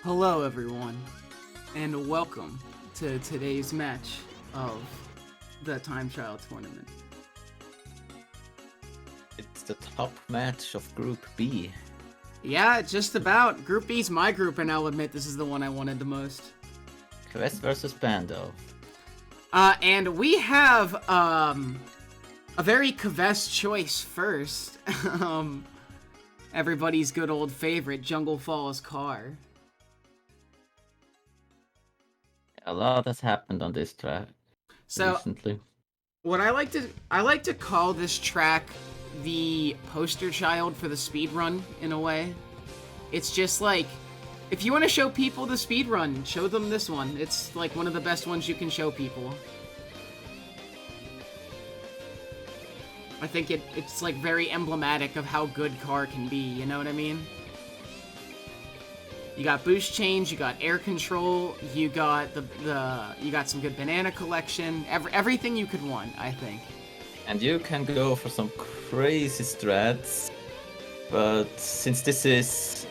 Hello, everyone, and welcome to today's match of the Time Trial Tournament. It's the top match of Group B. Yeah, just about. Group B's my group, and I'll admit this is the one I wanted the most. Kvess versus Bandow. And we have, a very Kvess choice first. Everybody's good old favorite, Jungle Falls car. A lot has happened on this track recently. What I like to call this track the poster child for the speed run in a way. It's just like, if you want to show people the speed run, show them this one. It's like one of the best ones you can show people. I think it's like very emblematic of how good car can be, you know what I mean? You got boost change, you got air control, you got you got some good banana collection, everything you could want, I think. And you can go for some crazy strats, but since this is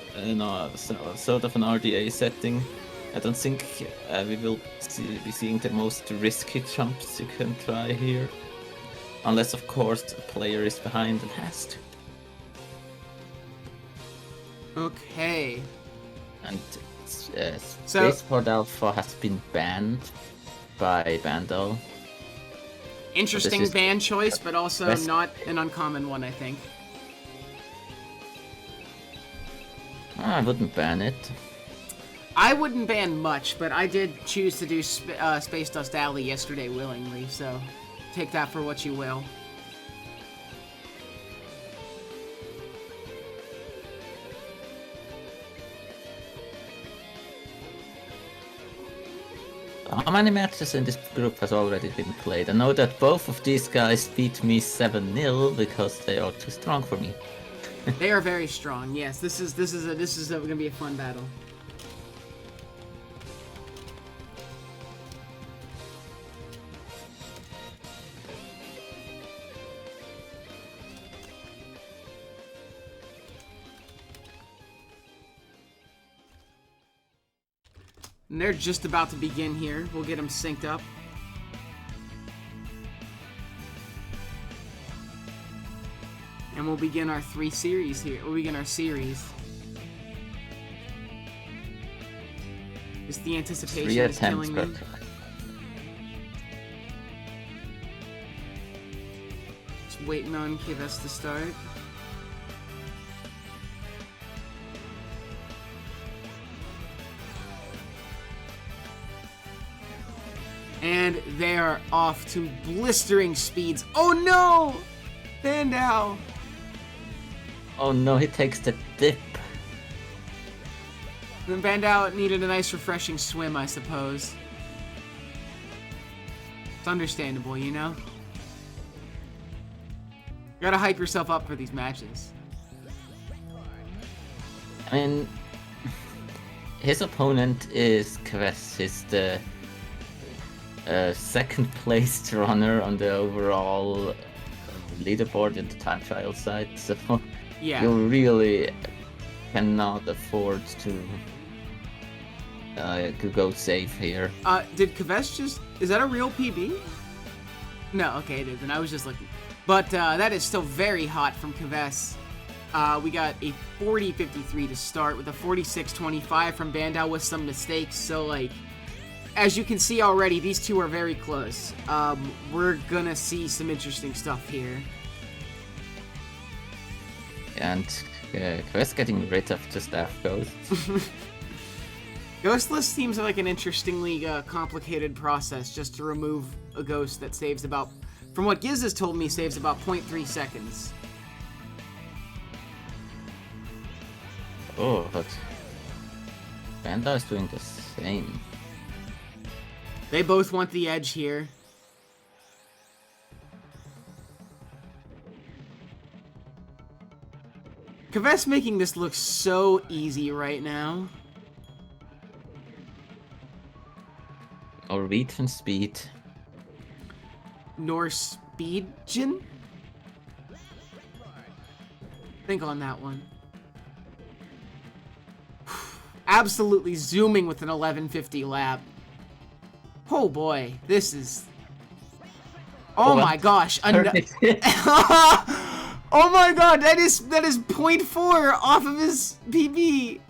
sort of an RDA setting, I don't think we will be seeing the most risky jumps you can try here. Unless, of course, the player is behind and has to. Okay. And Spaceport Alpha has been banned by Bandow. Interesting ban choice, but also Kvess. not an uncommon one, I think. I wouldn't ban it. I wouldn't ban much, but I did choose to do Space Dust Alley yesterday willingly, so take that for what you will. How many matches in this group has already been played? I know that both of these guys beat me 7-0 because they are too strong for me. They are very strong. Yes, this is gonna be a fun battle. And they're just about to begin here. We'll get them synced up. And we'll begin our series here. We'll begin our series. Just the anticipation 3 is attempts killing per me. try. Just waiting on Kvess to start. And they are off to blistering speeds. Oh no! Bandow! Oh no, he takes the dip. Then Bandow needed a nice refreshing swim, I suppose. It's understandable, you know? You gotta hype yourself up for these matches. I mean, his opponent is Kvess. He's the second placed runner on the overall leaderboard in the time trial side, so Yeah. you really cannot afford to go safe here. Did Kvess just... Is that a real PB? No, okay, it isn't. I was just looking. But that is still very hot from Kvess. We got a 40-53 to start with a 46-25 from Bandow with some mistakes, so like... As you can see already, these two are very close. We're gonna see some interesting stuff here. And Kvess getting rid of the staff ghost. Ghostless seems like an interestingly complicated process just to remove a ghost that saves about, from what Giz has told me, saves about 0.3 seconds. Oh, but Bandow is doing the same. They both want the edge here. Kvess making this look so easy right now. Norwegian speed. Norwegian? Think on that one. absolutely zooming with an 1150 lap. Oh boy, this is... Oh my gosh. Oh my god, that is 0.4 off of his PB.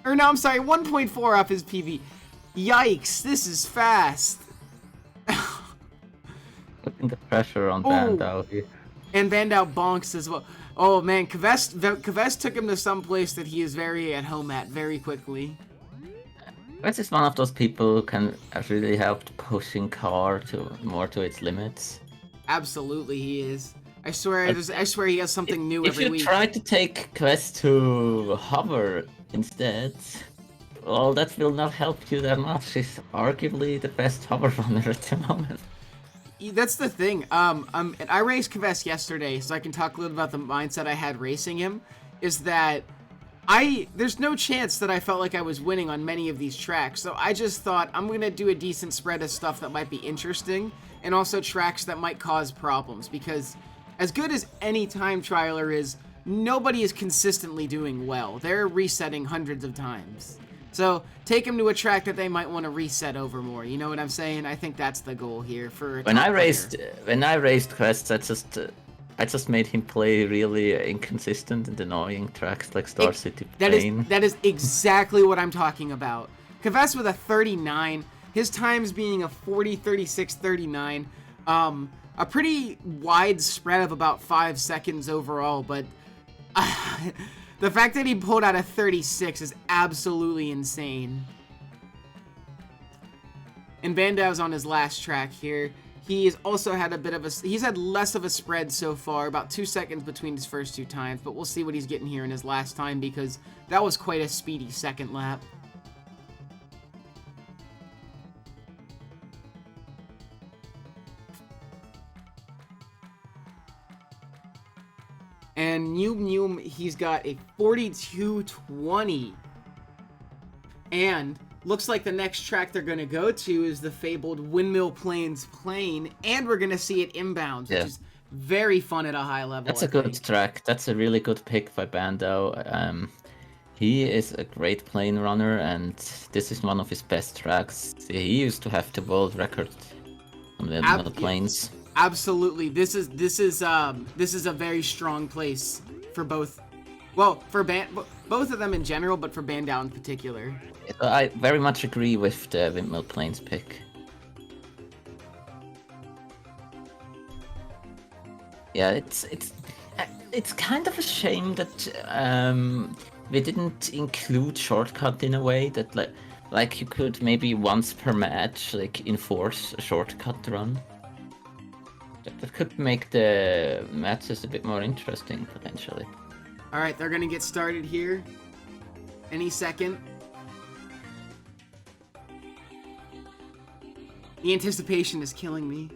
Or no, I'm sorry, 1.4 off his PB. Yikes, this is fast. Putting the pressure on Bandow here. And Bandow bonks as well. Oh man, Kvess took him to some place that he is very at home at very quickly. Kvess is one of those people who can really help the pushing car more to its limits. Absolutely, he is. I swear he has something new every week. If you try to take Kvess to hover instead, well, that will not help you that much. He's arguably the best hover runner at the moment. That's the thing. I raced Kvess yesterday, so I can talk a little about the mindset I had racing him. Is that there's no chance that I felt like I was winning on many of these tracks, so I just thought I'm gonna do a decent spread of stuff that might be interesting, and also tracks that might cause problems, because as good as any time trialer is, nobody is consistently doing well. They're resetting hundreds of times. So take them to a track that they might want to reset over more. You know what I'm saying? I think that's the goal here for a when I raced Kvess, I just made him play really inconsistent and annoying tracks like Star City Plain. That is exactly what I'm talking about. Kvess with a 39, his times being a 40, 36, 39. A pretty wide spread of about 5 seconds overall, but the fact that he pulled out a 36 is absolutely insane. And Bandow's on his last track here. He's also had he's had less of a spread so far, about 2 seconds between his first 2 times, but we'll see what he's getting here in his last time, because that was quite a speedy second lap. And Noom, he's got a 42.20. And looks like the next track they're going to go to is the fabled Windmill Plains Plain. And we're going to see it inbounds, which is very fun at a high level. That's a good track. That's a really good pick by Bandow. He is a great plane runner, and this is one of his best tracks. He used to have the world record on the plains. Absolutely, this is a very strong place for both. Well, for both of them in general, but for Bandow in particular. I very much agree with the Windmill Plains pick. Yeah, it's kind of a shame that we didn't include shortcut in a way that like you could maybe once per match like enforce a shortcut run. That could make the matches a bit more interesting, potentially. Alright, they're gonna get started here. Any second. The anticipation is killing me.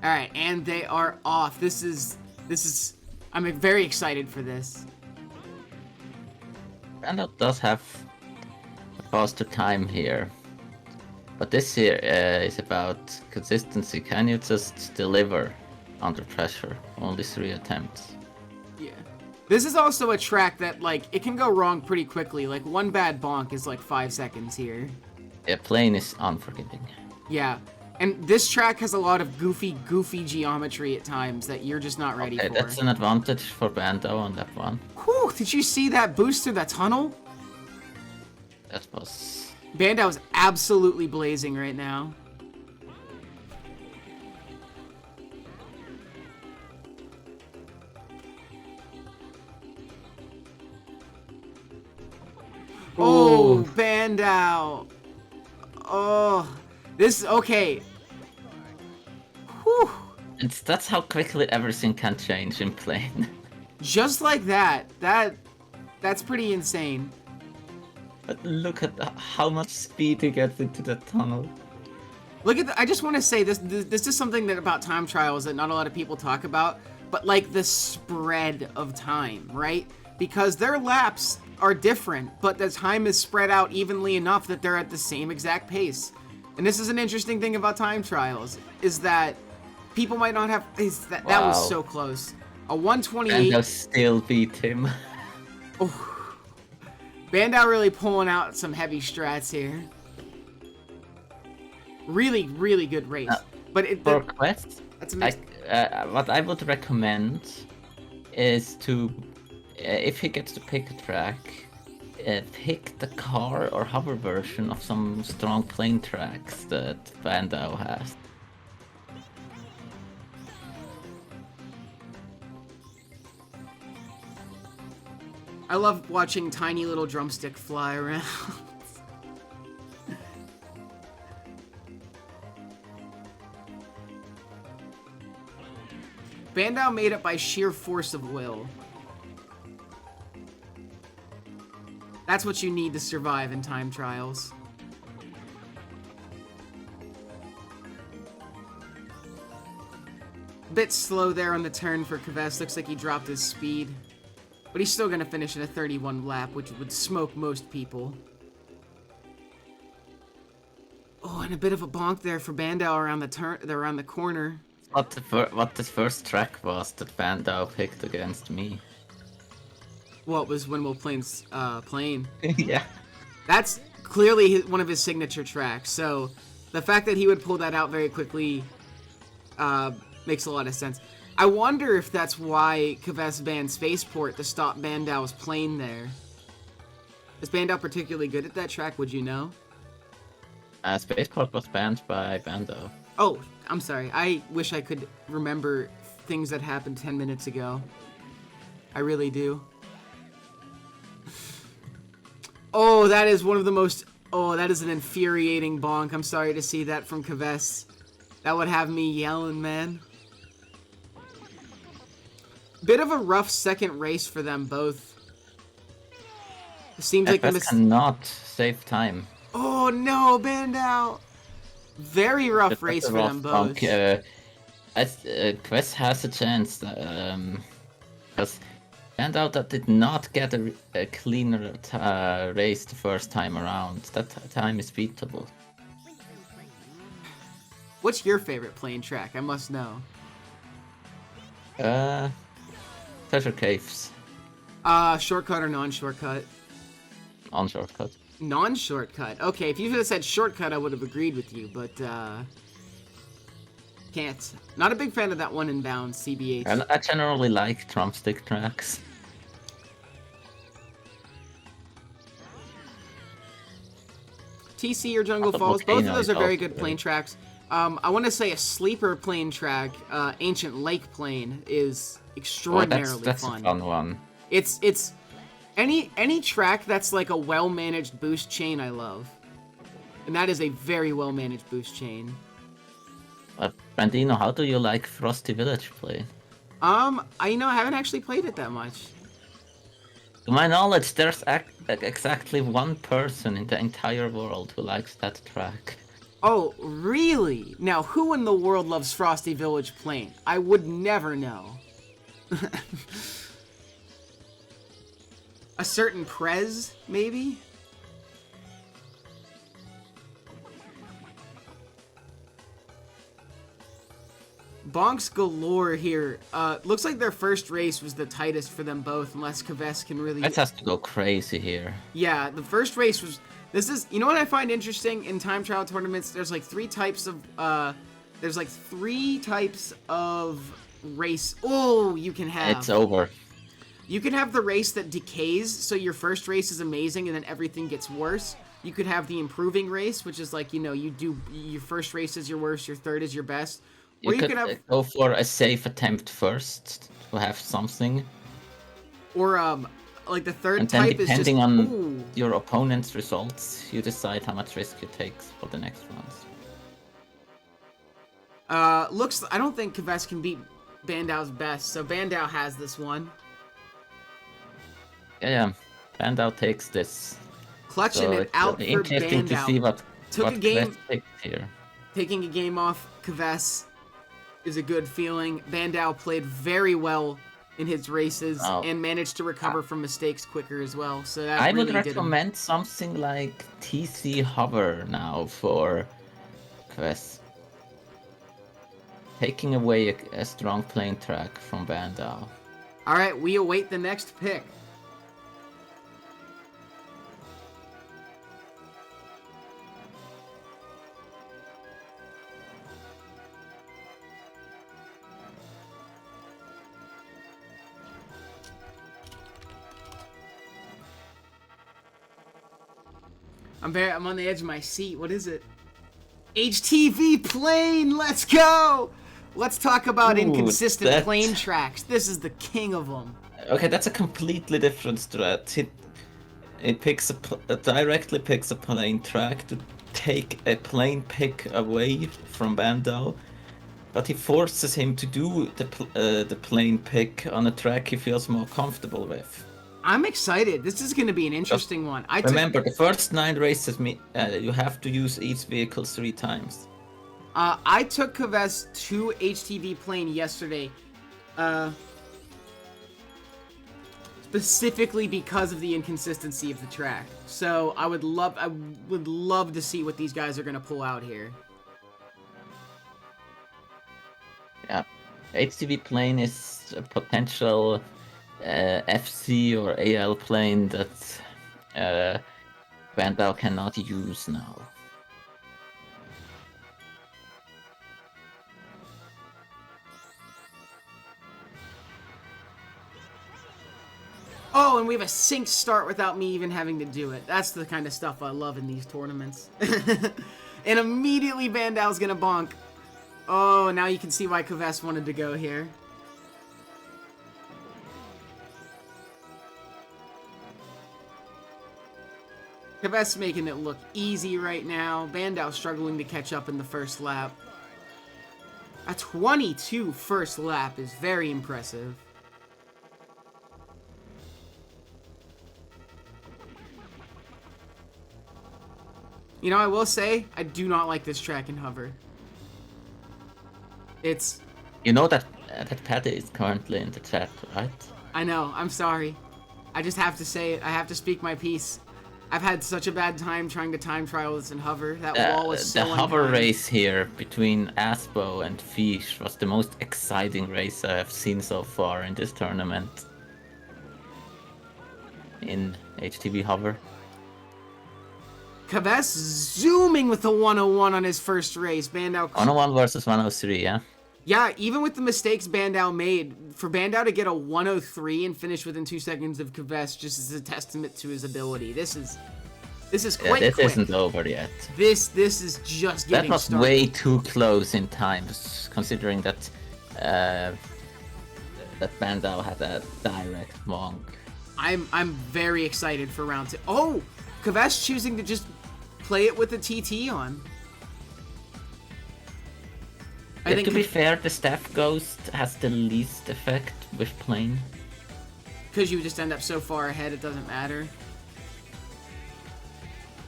Alright, and they are off. This is I'm very excited for this. Bandow does have a faster time here. But this here is about consistency. Can you just deliver under pressure? Only 3 attempts. Yeah. This is also a track that, like, it can go wrong pretty quickly. Like, one bad bonk is like 5 seconds here. Yeah, plane is unforgiving. Yeah. And this track has a lot of goofy geometry at times that you're just not ready for. That's an advantage for Bandow on that one. Whew, did you see that boost through that tunnel? That was... Bandow is absolutely blazing right now. Oh, Bandow. Oh, this, okay. Whew. That's how quickly everything can change in plane. Just like that. That's pretty insane. But look at how much speed he gets into the tunnel. Look at I just want to say this is something that about time trials that not a lot of people talk about, but like the spread of time, right? Because their laps are different, but the time is spread out evenly enough that they're at the same exact pace. And this is an interesting thing about time trials, is that people might not have... That was Wow. so close. A 128... Bandow still beat him. Oh. Bandow really pulling out some heavy strats here. Really, really good race. But for Kvess, that's amazing. What I would recommend is to, if he gets to pick a track, pick the car or hover version of some strong plane tracks that Bandow has. I love watching tiny little drumstick fly around. Bandow made it by sheer force of will. That's what you need to survive in time trials. Bit slow there on the turn for Kvess. Looks like he dropped his speed. But he's still gonna finish in a 31 lap, which would smoke most people. Oh, and a bit of a bonk there for Bandow around the corner. What the first track was that Bandow picked against me. What was Windmill Plane's plane? Yeah. That's clearly one of his signature tracks. So the fact that he would pull that out very quickly makes a lot of sense. I wonder if that's why Kvess banned Spaceport to stop Bandow's plane there. Is Bandow particularly good at that track? Would you know? Spaceport was banned by Bandow. Oh, I'm sorry. I wish I could remember things that happened 10 minutes ago. I really do. Oh, that is one of the most... Oh, that is an infuriating bonk. I'm sorry to see that from Kvess. That would have me yelling, man. Bit of a rough second race for them both. It seems like Kvess cannot save time. Oh no, Bandow! Very rough race for them both. Kvess has a chance, because Bandow did not get a cleaner race the first time around. That time is beatable. What's your favorite plane track? I must know. Treasure Caves. Shortcut or non-shortcut? Non-shortcut. Non-shortcut. Okay, if you would have said shortcut, I would have agreed with you, but can't. Not a big fan of that one inbound CBH. And I generally like drumstick tracks. TC or Jungle Falls, both of those are very good plane tracks. I want to say a sleeper plane track, Ancient Lake Plane, is extraordinarily that's fun. a fun one. It's any track that's like a well-managed boost chain I love. And that is a very well-managed boost chain. Brandino, how do you like Frosty Village play? I haven't actually played it that much. To my knowledge, there's exactly one person in the entire world who likes that track. Oh, really? Now, who in the world loves Frosty Village Plain? I would never know. A certain Prez, maybe? Bonks galore here. Looks like their first race was the tightest for them both, unless Kvess can really... That has to go crazy here. Yeah, the first race was... This is... You know what I find interesting in time trial tournaments? There's like three types of... race... Oh, you can have... It's over. You can have the race that decays, so your first race is amazing and then everything gets worse. You could have the improving race, which is like, you do... Your first race is your worst, your third is your best. Or you could have... go for a safe attempt first to have something. Or, like the third and then type is just... depending on your opponent's results, you decide how much risk you take for the next rounds. I don't think Kvess can beat Bandow's best, so Bandow has this one. Yeah. Bandow takes this. Clutching it out for interesting Bandow. to see what Kvess takes here. Taking a game off Kvess is a good feeling. Bandow played very well in his races Oh. and managed to recover from mistakes quicker as well. So that I really would did him. recommend something like TC Hover now for Kvess. Taking away a strong plane track from Bandow. All right, we await the next pick. I'm on the edge of my seat. What is it? HTV plane. Let's go. Let's talk about inconsistent plane tracks. This is the king of them. Okay, that's a completely different strat. It picks directly picks a plane track to take a plane pick away from Bandow, but he forces him to do the plane pick on a track he feels more comfortable with. I'm excited. This is going to be an interesting one. Remember, the first 9 races, you have to use each vehicle 3 times. I took Kvess to HTV plane yesterday, specifically because of the inconsistency of the track. So I would love to see what these guys are going to pull out here. Yeah, HTV plane is a potential FC or AL plane that Bandow cannot use now. Oh, and we have a sync start without me even having to do it. That's the kind of stuff I love in these tournaments. And immediately Bandow's gonna bonk. Oh, now you can see why Kvess wanted to go here. Kvess making it look easy right now. Bandow struggling to catch up in the first lap. A 22 first lap is very impressive. You know, I will say, I do not like this track in Hover. It's... You know that Patty is currently in the chat, right? I know, I'm sorry. I just have to say it. I have to speak my piece. I've had such a bad time trying to time trial this in Hover. That wall was so The Hover unkind. race here between Aspo and Fish was the most exciting race I have seen so far in this tournament. In HTV Hover. Kvess zooming with the 101 on his first race. Bandow... 101 versus 103, yeah? Yeah, even with the mistakes Bandow made, for Bandow to get a 103 and finish within 2 seconds of Kvess just is a testament to his ability. This is quite this quick. Isn't over yet. This is just getting started. That was way too close in time, considering that that Bandow had a direct bonk. I'm very excited for round 2. Oh, Kvess choosing to just play it with the TT on. To be fair, the Staff Ghost has the least effect with plane. Because you just end up so far ahead, it doesn't matter.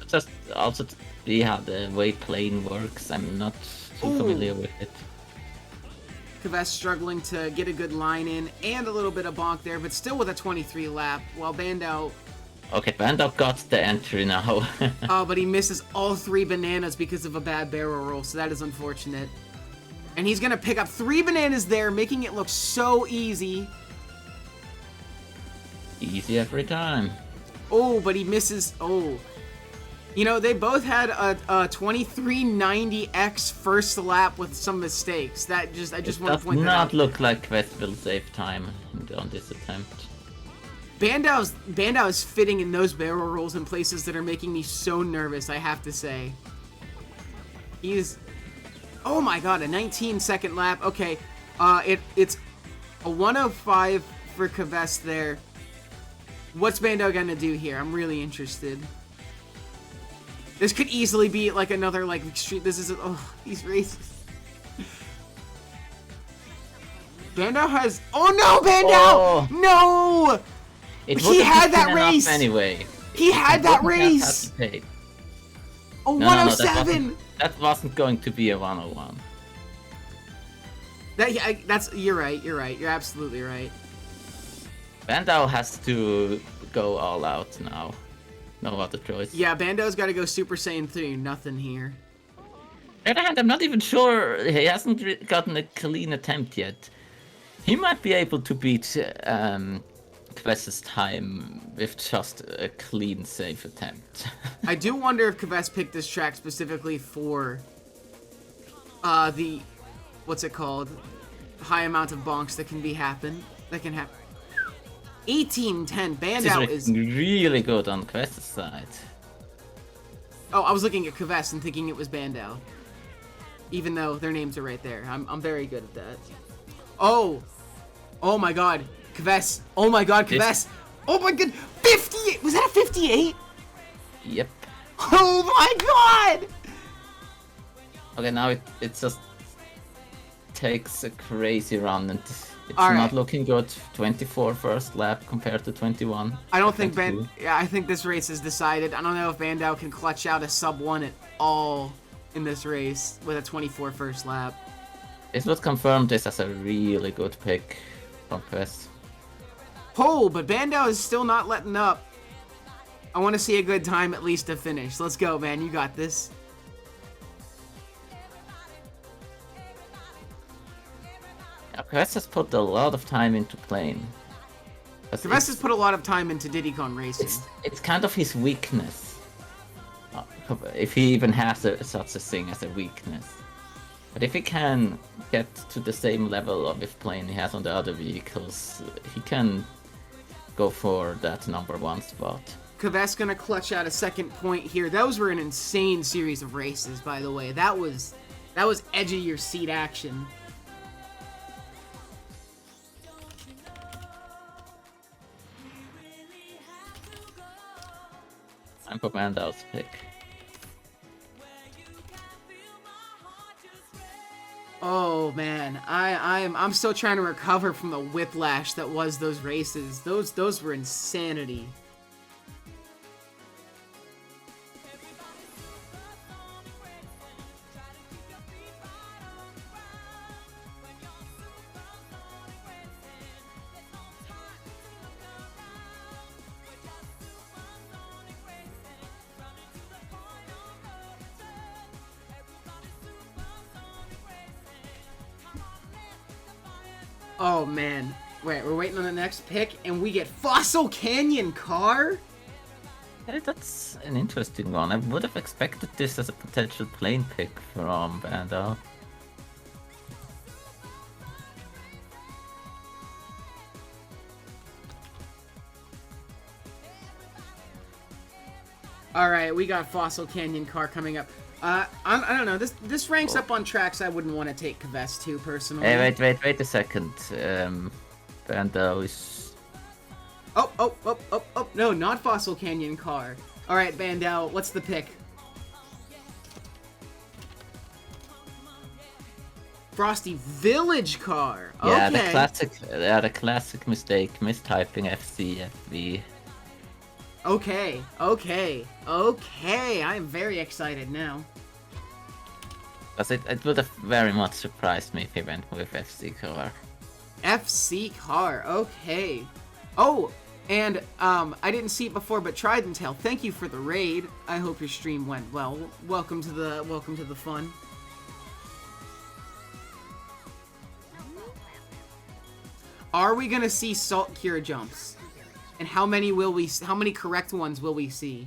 Just also to see how the way plane works, I'm not too familiar with it. Kvess struggling to get a good line in, and a little bit of bonk there, but still with a 23 lap, while Bandow... Okay, Bandow got the entry now. Oh, but he misses all 3 bananas because of a bad barrel roll, so that is unfortunate. And he's gonna pick up 3 bananas there, making it look so easy. Easy every time. Oh, but he misses... Oh. You know, they both had a 2390X first lap with some mistakes. I just want to point that out. Does not look like Kvess will save time on this attempt. Bandow is fitting in those barrel rolls in places that are making me so nervous, I have to say. He's... Oh my god, a 19-second lap. Okay, it's a 105 for Kvess there. What's Bandow gonna do here? I'm really interested. This could easily be like another like extreme. This is these races. Bandow has. Oh no, Bandow! Oh. No! He had that race anyway. He had that race. A 107. That wasn't going to be a 101. You're right. You're absolutely right. Bandow has to go all out now. No other choice. Yeah, Bandow's got to go Super Saiyan 3. Nothing here. On the other hand, I'm not even sure he hasn't gotten a clean attempt yet. He might be able to beat Kvess's time with just a clean, safe attempt. I do wonder if Kvess picked this track specifically for the what's it called? High amount of bonks that can happen. 1810. Bandow is really good on Kvess's side. Oh, I was looking at Kvess and thinking it was Bandow. Even though their names are right there. I'm very good at that. Oh! Oh my god. Kvess. Oh my god, Kvess. Oh my god. 58! Was that a 58? Yep. Oh my god! Okay, now it just takes a crazy run and it's All right. not looking good. 24 first lap compared to 21. I don't think I think this race is decided. I don't know if Bandow can clutch out a sub 1 at all in this race with a 24 first lap. This would confirm this as a really good pick from Kvess. Oh, but Bandow is still not letting up. I want to see a good time at least to finish. Let's go, man. You got this. Yeah, Kvess has put a lot of time into playing. Kvess has put a lot of time into Diddy Kong Racing. It's kind of his weakness. If he even has such a thing as a weakness. But if he can get to the same level of playing he has on the other vehicles, he can go for that #1 spot. Kvess gonna clutch out a second point here. Those were an insane series of races, by the way. That was edge of your seat action. I'm for Bandow's pick. Oh man, I'm still trying to recover from the whiplash that was those races. Those were insanity. Oh man. Wait, we're waiting on the next pick and we get Fossil Canyon Car? Hey, that's an interesting one. I would have expected this as a potential plane pick from Bandow. Alright, we got Fossil Canyon Car coming up. I don't know. This ranks up on tracks I wouldn't want to take Kvess to, personally. Hey, wait a second. Bandow is... Oh, no, not Fossil Canyon Car. Alright, Bandow, what's the pick? Frosty Village Car. Okay. Yeah, the classic mistake, mistyping FC, FV. Okay. I am very excited now. Because it would have very much surprised me if he went with FC car. FC Car, okay. Oh, and I didn't see it before, but Trident Tail, thank you for the raid. I hope your stream went well. Welcome to the fun. Are we gonna see Salt Cure jumps? And how many correct ones will we see?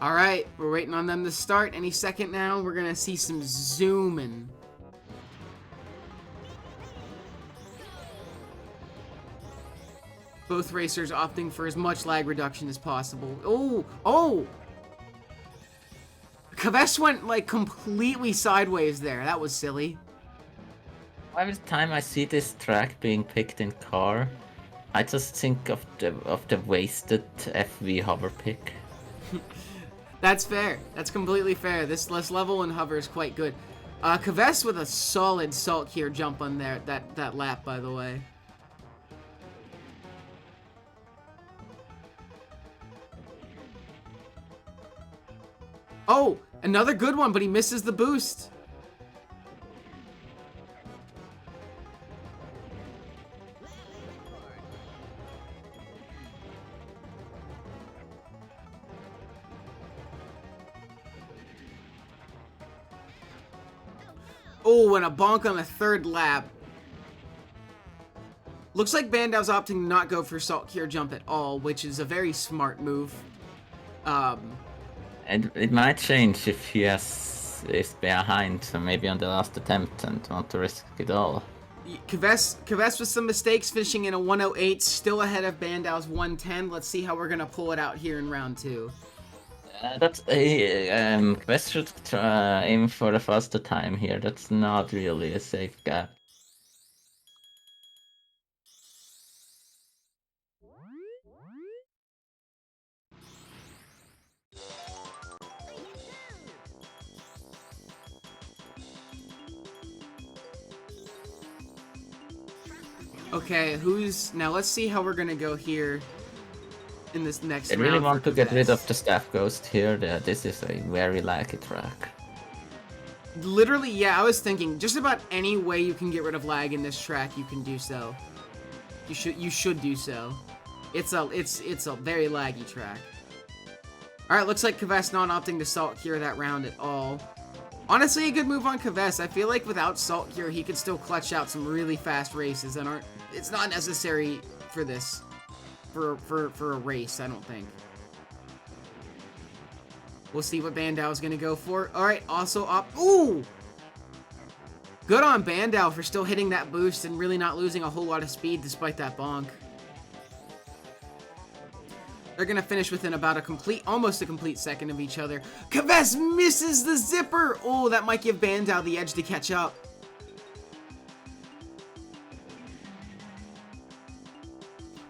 Alright, we're waiting on them to start. Any second now, we're gonna see some zooming. Both racers opting for as much lag reduction as possible. Oh! Kvess went, like, completely sideways there. That was silly. Every time I see this track being picked in car, I just think of the wasted FV hover pick. That's fair. That's completely fair. This level and hover is quite good. Kvess with a solid salt cure jump on there, that lap, by the way. Oh, another good one, but he misses the boost. Oh, and a bonk on the third lap. Looks like Bandow's opting to not go for Salt Cure Jump at all, which is a very smart move. And it might change if he is behind, so maybe on the last attempt and want to risk it all. Kvess with some mistakes, finishing in a 108, still ahead of Bandow's 110. Let's see how we're gonna pull it out here in round 2. That's a Kvess should aim for a faster time here. That's not really a safe gap. Okay, now let's see how we're gonna go here in this next round. I really want to get rid of Kvess. the staff ghost here. This is a very laggy track. Literally, yeah, I was thinking, just about any way you can get rid of lag in this track, you can do so. You should do so. It's a very laggy track. Alright, looks like Kvess not opting to Salt Cure that round at all. Honestly, a good move on Kvess. I feel like without Salt Cure, he could still clutch out some really fast races that aren't... It's not necessary for this. For a race, I don't think. We'll see what Bandow is going to go for. Alright, also Ooh! Good on Bandow for still hitting that boost and really not losing a whole lot of speed despite that bonk. They're going to finish within about almost a complete second of each other. Kvess misses the zipper! Oh, that might give Bandow the edge to catch up.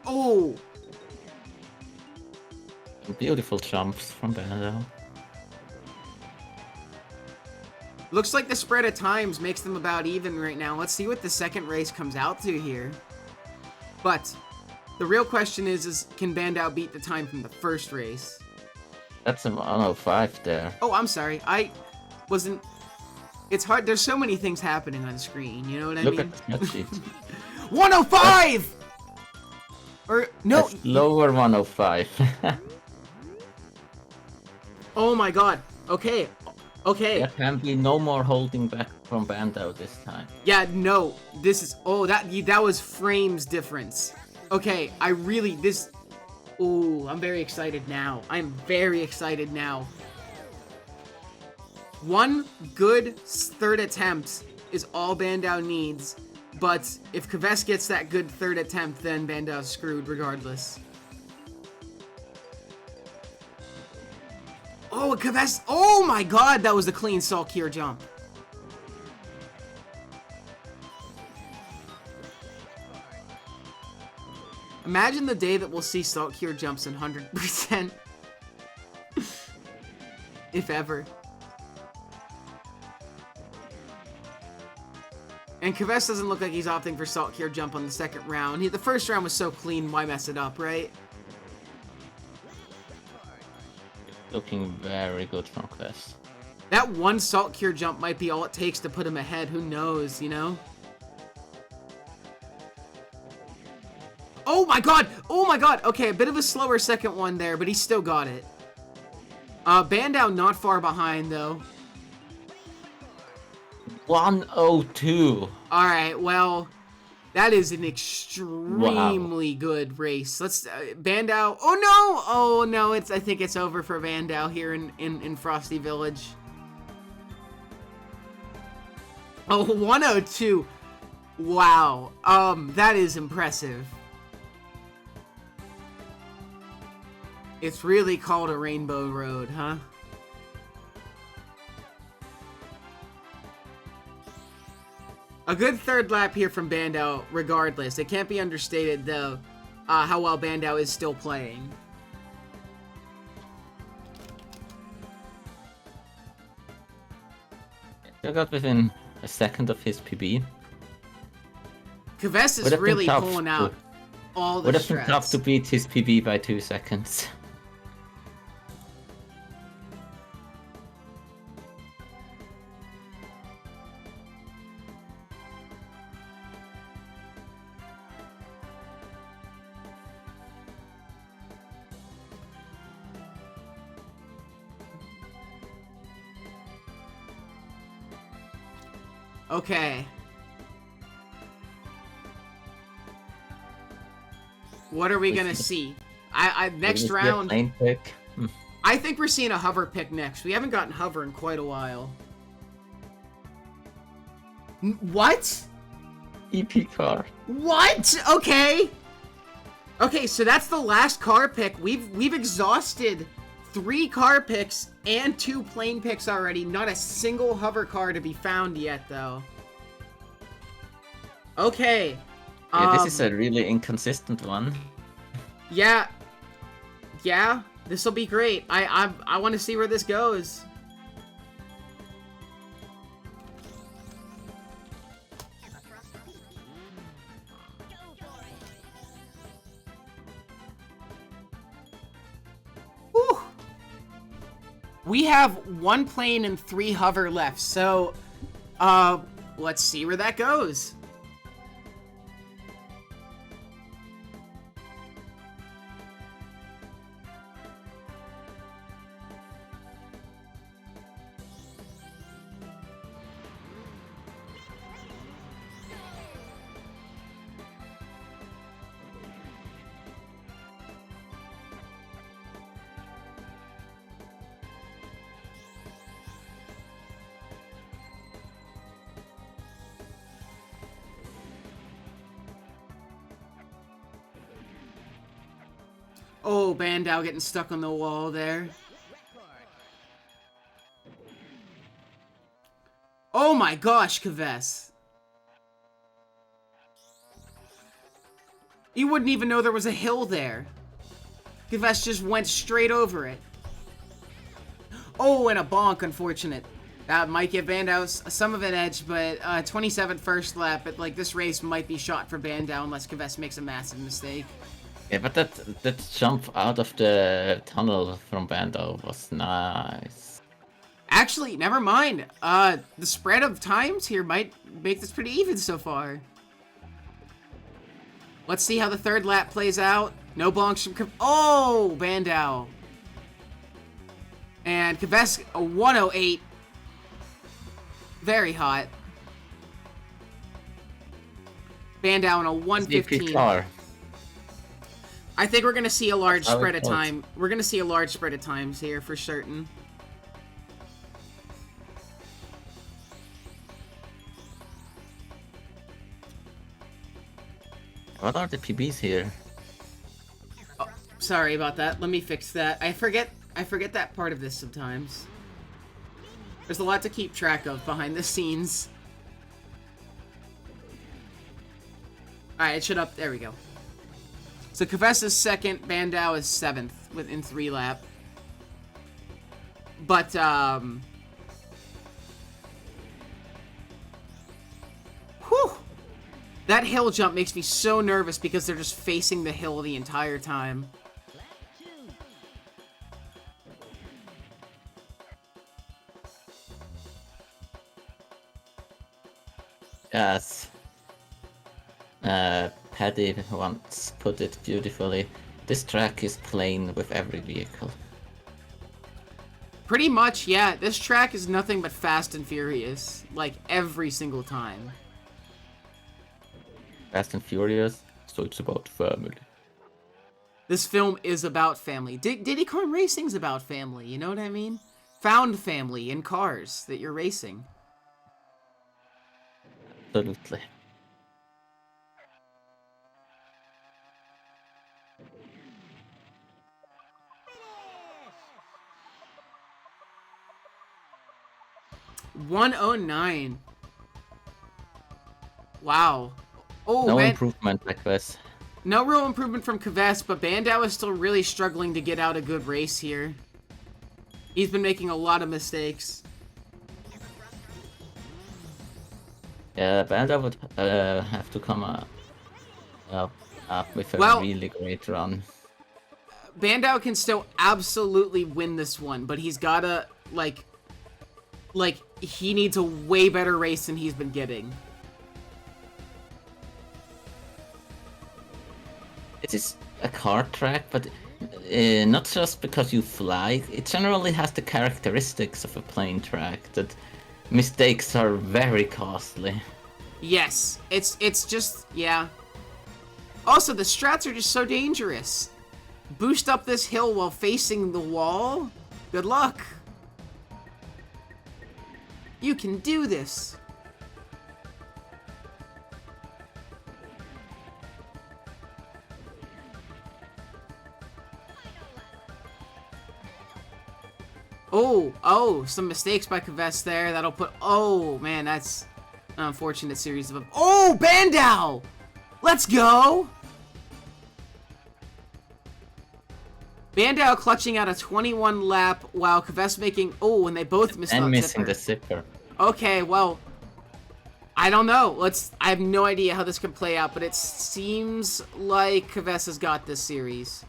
Oh! Beautiful jumps from Bandow. Looks like the spread of times makes them about even right now. Let's see what the second race comes out to here. But the real question is can Bandow beat the time from the first race? That's a 105 there. Oh, I'm sorry. I wasn't... It's hard. There's so many things happening on screen. You know what I Look mean? at the sheet. 105! Or, no. That's lower 105. Oh my god. Okay. Okay. There can be no more holding back from Bandow this time. Yeah, no. This is... Oh, that was frames difference. Okay, Ooh, I'm very excited now. I'm very excited now. One good third attempt is all Bandow needs, but if Kvess gets that good third attempt, then Bandow's screwed regardless. Oh, Kvess! Oh my god, that was a clean Salt Cure jump. Imagine the day that we'll see Salt Cure jumps in 100%. If ever. And Kvess doesn't look like he's opting for Salt Cure jump on the second round. The first round was so clean, why mess it up, right? Looking very good from Kvess. That one Salt Cure jump might be all it takes to put him ahead. Who knows, you know? Oh my god! Oh my god! Okay, a bit of a slower second one there, but he still got it. Bandow not far behind, though. 102. Alright, well, that is an extremely good race. Let's, Bandow. Oh no! Oh no, I think it's over for Bandow here in Frosty Village. Oh, 102. Wow. That is impressive. It's really called a Rainbow Road, huh? A good third lap here from Bandow, regardless. It can't be understated, though, how well Bandow is still playing. I got within a second of his PB. Kvess is really pulling out all the Would have been tough strats. to beat his PB by 2 seconds. Okay. What are we gonna see? Next round. Plane pick. I think we're seeing a hover pick next. We haven't gotten hover in quite a while. What? EP car. What? Okay. Okay, so that's the last car pick. We've exhausted 3 car picks and 2 plane picks already. Not a single hover car to be found yet, though. Okay. Yeah, this is a really inconsistent one. Yeah. Yeah, this will be great. I want to see where this goes. Whew. We have 1 plane and 3 hover left, so let's see where that goes. Oh, Bandow getting stuck on the wall there. Oh my gosh, Kvess. You wouldn't even know there was a hill there. Kvess just went straight over it. Oh, and a bonk, unfortunate. That might give Bandow some of an edge, but 27th first lap, but like this race might be shot for Bandow unless Kvess makes a massive mistake. Yeah, but that jump out of the tunnel from Bandow was nice. Actually, never mind. The spread of times here might make this pretty even so far. Let's see how the 3rd lap plays out. No bonks from oh, Bandow. And Kvess, a 108. Very hot. Bandow in a 115. I think we're gonna see a large spread of time. We're gonna see a large spread of times here for certain. What are the PBs here? Oh, sorry about that. Let me fix that. I forget that part of this sometimes. There's a lot to keep track of behind the scenes. Alright, it should up. There we go. So Kvess is 2nd, Bandow is 7th within 3 lap. But, whew! That hill jump makes me so nervous because they're just facing the hill the entire time. Yes. Paddy once put it beautifully. This track is plain with every vehicle. Pretty much, yeah. This track is nothing but Fast and Furious. Like, every single time. Fast and Furious, so it's about family. This film is about family. Diddy Kong Racing's about family, you know what I mean? Found family in cars that you're racing. Absolutely. $109. Wow. Oh, no improvement like this. No real improvement from Kvess, but Bandow is still really struggling to get out a good race here. He's been making a lot of mistakes. Yeah, Bandow would have to come up, up with a Well, really great run. Bandow can still absolutely win this one, but he's gotta, like, he needs a way better race than he's been getting. It is a car track, but not just because you fly. It generally has the characteristics of a plane track that mistakes are very costly. Yes, it's just, yeah. Also, the strats are just so dangerous. Boost up this hill while facing the wall? Good luck. You can do this. Oh, some mistakes by Kvess there. That'll put, oh, man, that's an unfortunate series of, oh, Bandow! Let's go! Bandow clutching out a 21 lap while Kvess making, oh, and they both missed And on missing zipper. the zipper. Okay, well, I don't know. I have no idea how this could play out, but it seems like Kvess has got this series.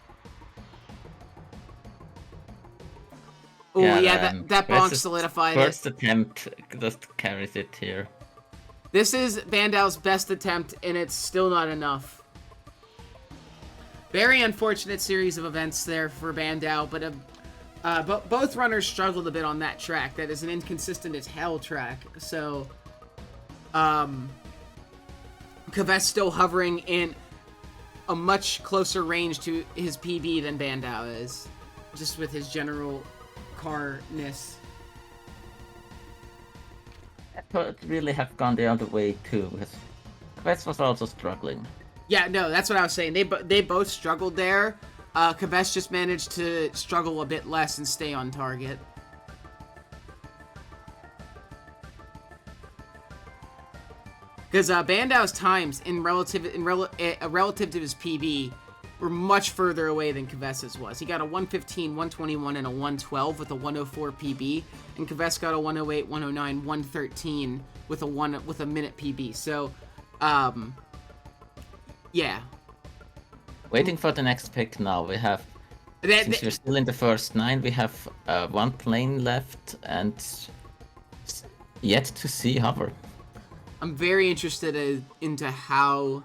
Oh, yeah, that bonk solidified it. First attempt just carries it here. This is Bandow's best attempt, and it's still not enough. Very unfortunate series of events there for Bandow, but both runners struggled a bit on that track. That is an inconsistent as hell track. So, Kvess still hovering in a much closer range to his PB than Bandow is, just with his general carness. Could really have gone the other way too, because Kvess was also struggling. Yeah, no, that's what I was saying. They both struggled there. Kvess just managed to struggle a bit less and stay on target. Because Bandow's times relative to his PB were much further away than Kvess's was. He got a 115, 121, and a 112 with a 104 PB, and Kvess got a 108, 109, 113 with a minute PB. So, yeah. Waiting for the next pick now. We have, since we're still in the first 9, we have one plane left and yet to see hover. I'm very interested into how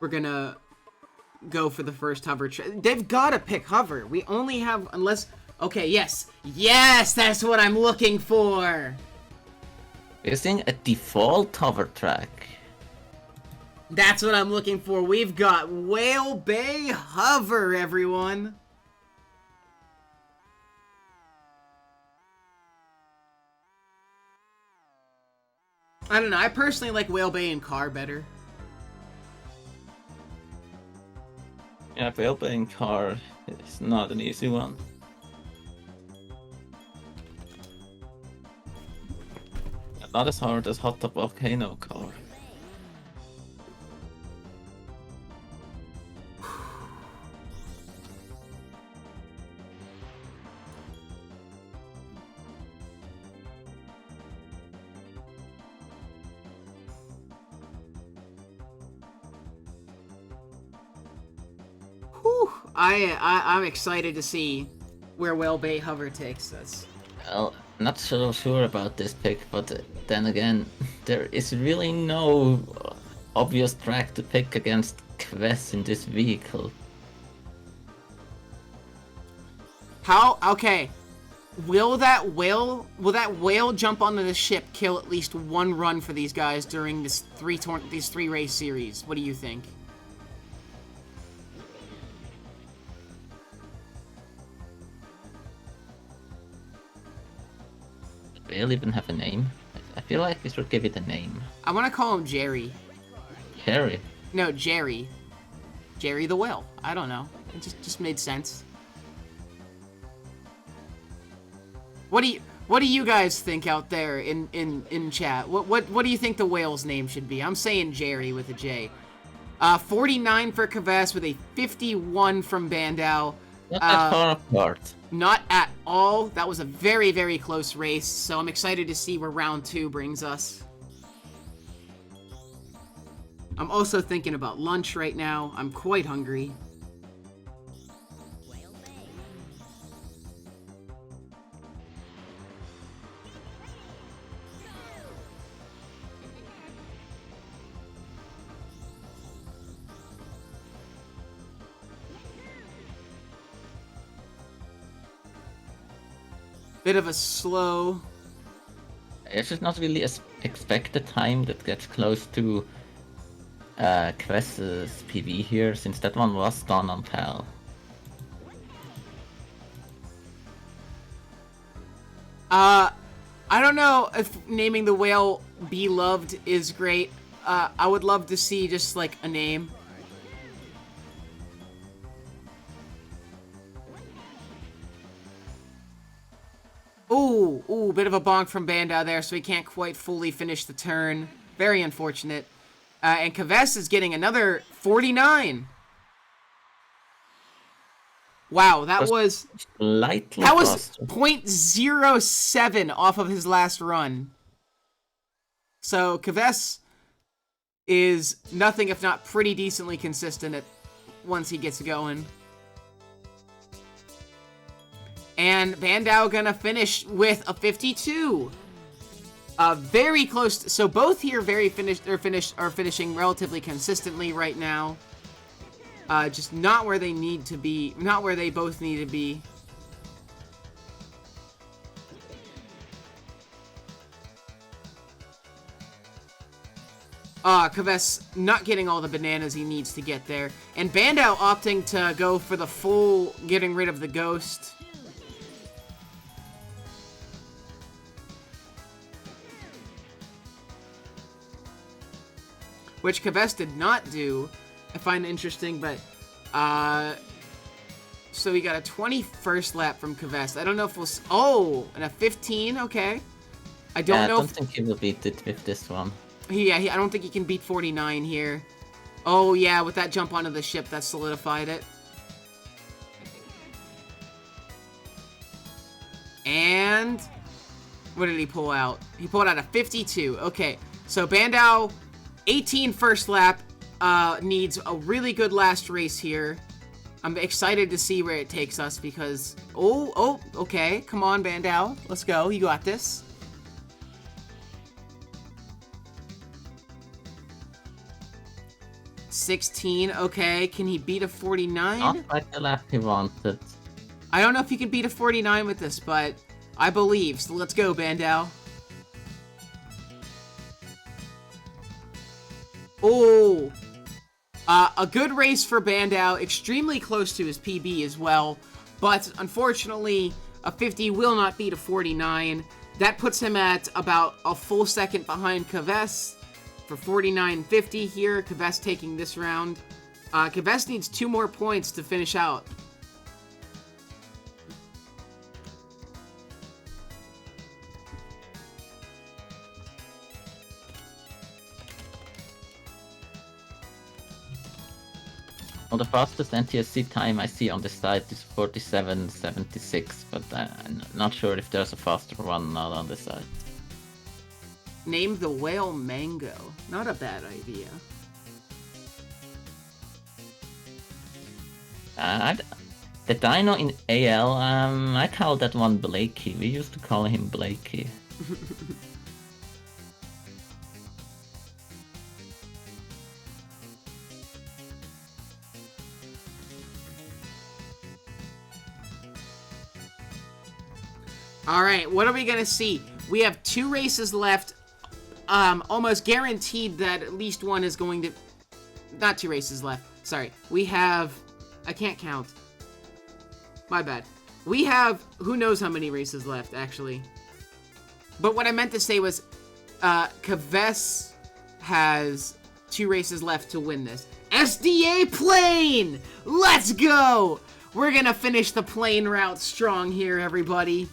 we're gonna go for the first hover. They've got to pick hover. We only have, unless, okay, yes, that's what I'm looking for. Using a default hover track. That's what I'm looking for. We've got Whale Bay Hover, everyone. I don't know. I personally like Whale Bay and Car better. Yeah, Whale Bay and Car is not an easy one. Not as hard as Hot Top Volcano Car. I'm excited to see where Whale Bay Hover takes us. Well, not so sure about this pick, but then again, there is really no obvious track to pick against Kvess in this vehicle. How? Okay. Will that whale jump onto the ship kill at least one run for these guys during these three race series? What do you think? Whale even have a name? I feel like we should give it a name. I want to call him Jerry. Harry. No, Jerry. Jerry the whale. I don't know. It just made sense. What do you guys think out there in chat? What do you think the whale's name should be? I'm saying Jerry with a J. 49 for Kvess with a 51 from Bandow. Not that far apart. Not at all. That was a very, very close race, so I'm excited to see where round 2 brings us. I'm also thinking about lunch right now. I'm quite hungry. Bit of a slow. I should not really expect a time that gets close to Kvess's PB here, since that one was done on PAL. I don't know if naming the whale Beloved is great. I would love to see just like a name. Ooh, bit of a bonk from Bandow there, so he can't quite fully finish the turn. Very unfortunate. And Kvess is getting another 49. Wow, that was slightly that was faster. 0.07 off of his last run. So Kvess is nothing if not pretty decently consistent once he gets going. And Bandow gonna finish with a 52. Very close. So both here are finishing relatively consistently right now. Just not where they need to be. Not where they both need to be. Kvess not getting all the bananas he needs to get there. And Bandow opting to go for the full getting rid of the ghost. Which Kvess did not do. I find it interesting, but, so we got a 21st lap from Kvess. I don't know if we'll, oh, and a 15, okay. I don't think he will beat it with this one. Yeah, I don't think he can beat 49 here. Oh, yeah, with that jump onto the ship, that solidified it. And what did he pull out? He pulled out a 52. Okay, so Bandow, 18 first lap, needs a really good last race here. I'm excited to see where it takes us because... Oh, okay. Come on, Bandow. Let's go. You got this. $16. Okay. Can he beat a 49? Not quite the lap he wanted. I don't know if he can beat a 49 with this, but I believe. So let's go, Bandow. Oh, a good race for Bandow, extremely close to his PB as well, but unfortunately, a 50 will not beat a 49. That puts him at about a full second behind Kvess for 49.50 here. Kvess taking this round. Kvess needs 2 more points to finish out. Well, the fastest NTSC time I see on the site is 47.76, but I'm not sure if there's a faster one not on the site. Name the whale Mango. Not a bad idea. The dino in AL, I call that one Blakey. We used to call him Blakey. Alright, what are we gonna see? We have 2 races left. Almost guaranteed that at least one is going to... Not 2 races left. Sorry. We have... I can't count. My bad. We have... Who knows how many races left, actually. But what I meant to say was... Kvess has 2 races left to win this. SDA plane! Let's go! We're gonna finish the plane route strong here, everybody.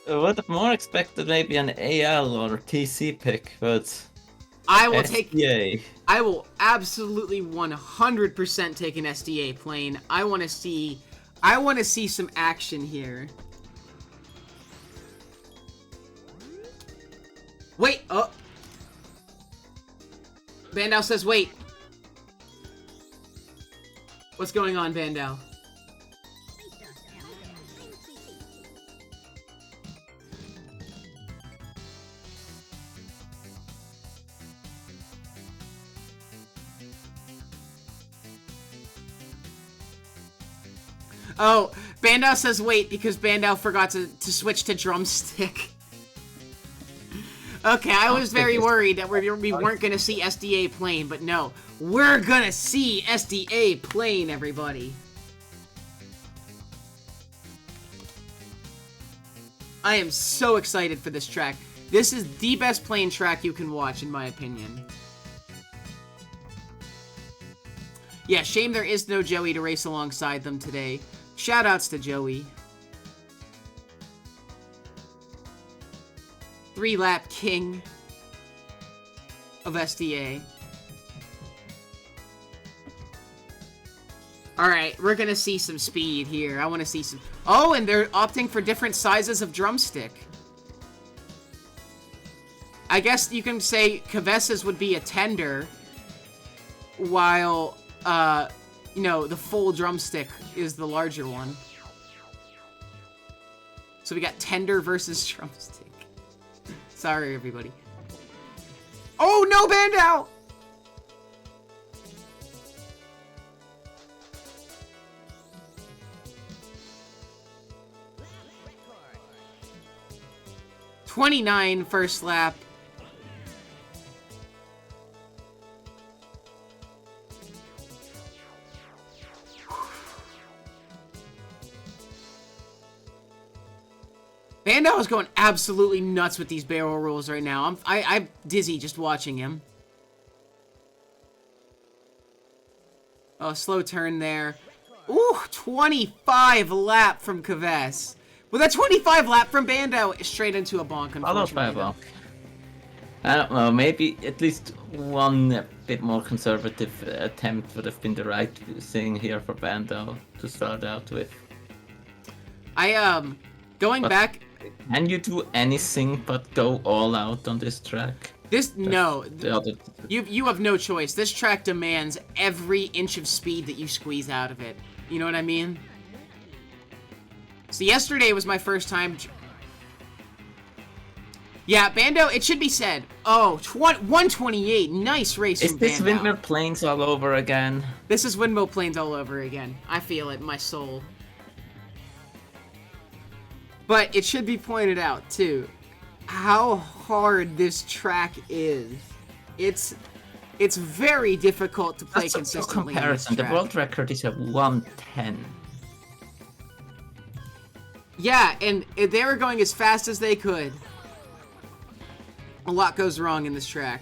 Would have more expected maybe an AL or TC pick, but I will SDA. I will absolutely 100% take an SDA plane. I want to see some action here. Wait, oh. Bandow says wait. What's going on, Bandow? Oh, Bandow says wait because Bandow forgot to switch to drumstick. Okay, I was very worried that we weren't going to see SDA playing, but no. We're going to see SDA playing, everybody. I am so excited for this track. This is the best playing track you can watch, in my opinion. Yeah, shame there is no Joey to race alongside them today. Shoutouts to Joey. 3-lap king of SDA. Alright, we're gonna see some speed here. I want to see some... Oh, and they're opting for different sizes of drumstick. I guess you can say Kvess's would be a tender, while, you know, the full drumstick is the larger one. So we got tender versus drumstick. Sorry, everybody. Oh, no, Bandow! '29 first lap. Bandow is going absolutely nuts with these barrel rolls right now. I'm dizzy just watching him. Oh, slow turn there. Ooh, 25 lap from Kvess. Well, that 25 lap from Bandow is straight into a bonk, unfortunately. I don't know, maybe at least one bit more conservative attempt would have been the right thing here for Bandow to start out with. Going back... Can you do anything but go all out on this track? No. You have no choice. This track demands every inch of speed that you squeeze out of it. You know what I mean? So yesterday was my first time... Yeah, Bandow, it should be said. Oh, 128. Nice race from Bandow. Is this Windmill Plains all over again? This is Windmill Plains all over again. I feel it in my soul. But it should be pointed out, too, how hard this track is. It's very difficult to play consistently. For comparison, the world record is at 110. Yeah, and they were going as fast as they could. A lot goes wrong in this track.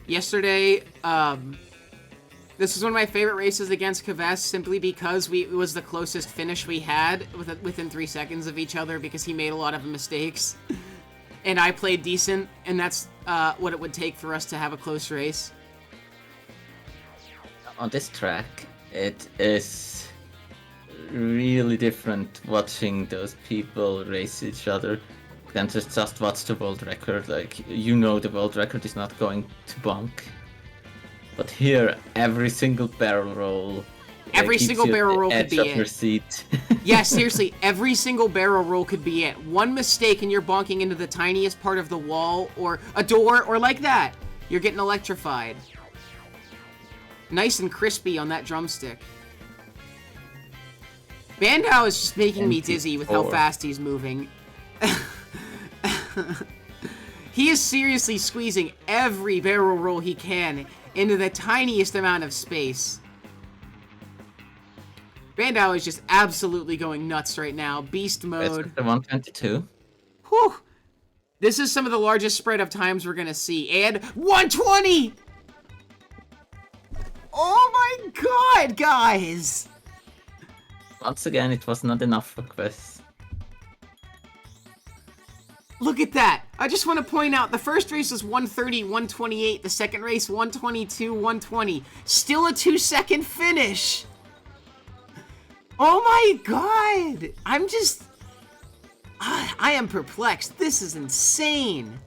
Yesterday, this was one of my favorite races against Kvess, simply because it was the closest finish we had within 3 seconds of each other, because he made a lot of mistakes. And I played decent, and that's what it would take for us to have a close race. On this track, it is really different watching those people race each other than just watch the world record. Like, you know the world record is not going to bonk. But here, every single barrel roll... Every single barrel roll could be it. Your seat. Yeah, seriously, every single barrel roll could be it. One mistake and you're bonking into the tiniest part of the wall, or a door, or like that. You're getting electrified. Nice and crispy on that drumstick. Bandow is just making me dizzy with how fast he's moving. He is seriously squeezing every barrel roll he can into the tiniest amount of space. Bandow is just absolutely going nuts right now. Beast mode. It's the 122. Whew. This is some of the largest spread of times we're gonna see. And 120! Oh my god, guys! Once again, it was not enough for Kvess. Look at that. I just want to point out the first race was 130, 128. The second race, 122, 120. Still a 2-second finish. Oh my god. I'm just... I am perplexed. This is insane.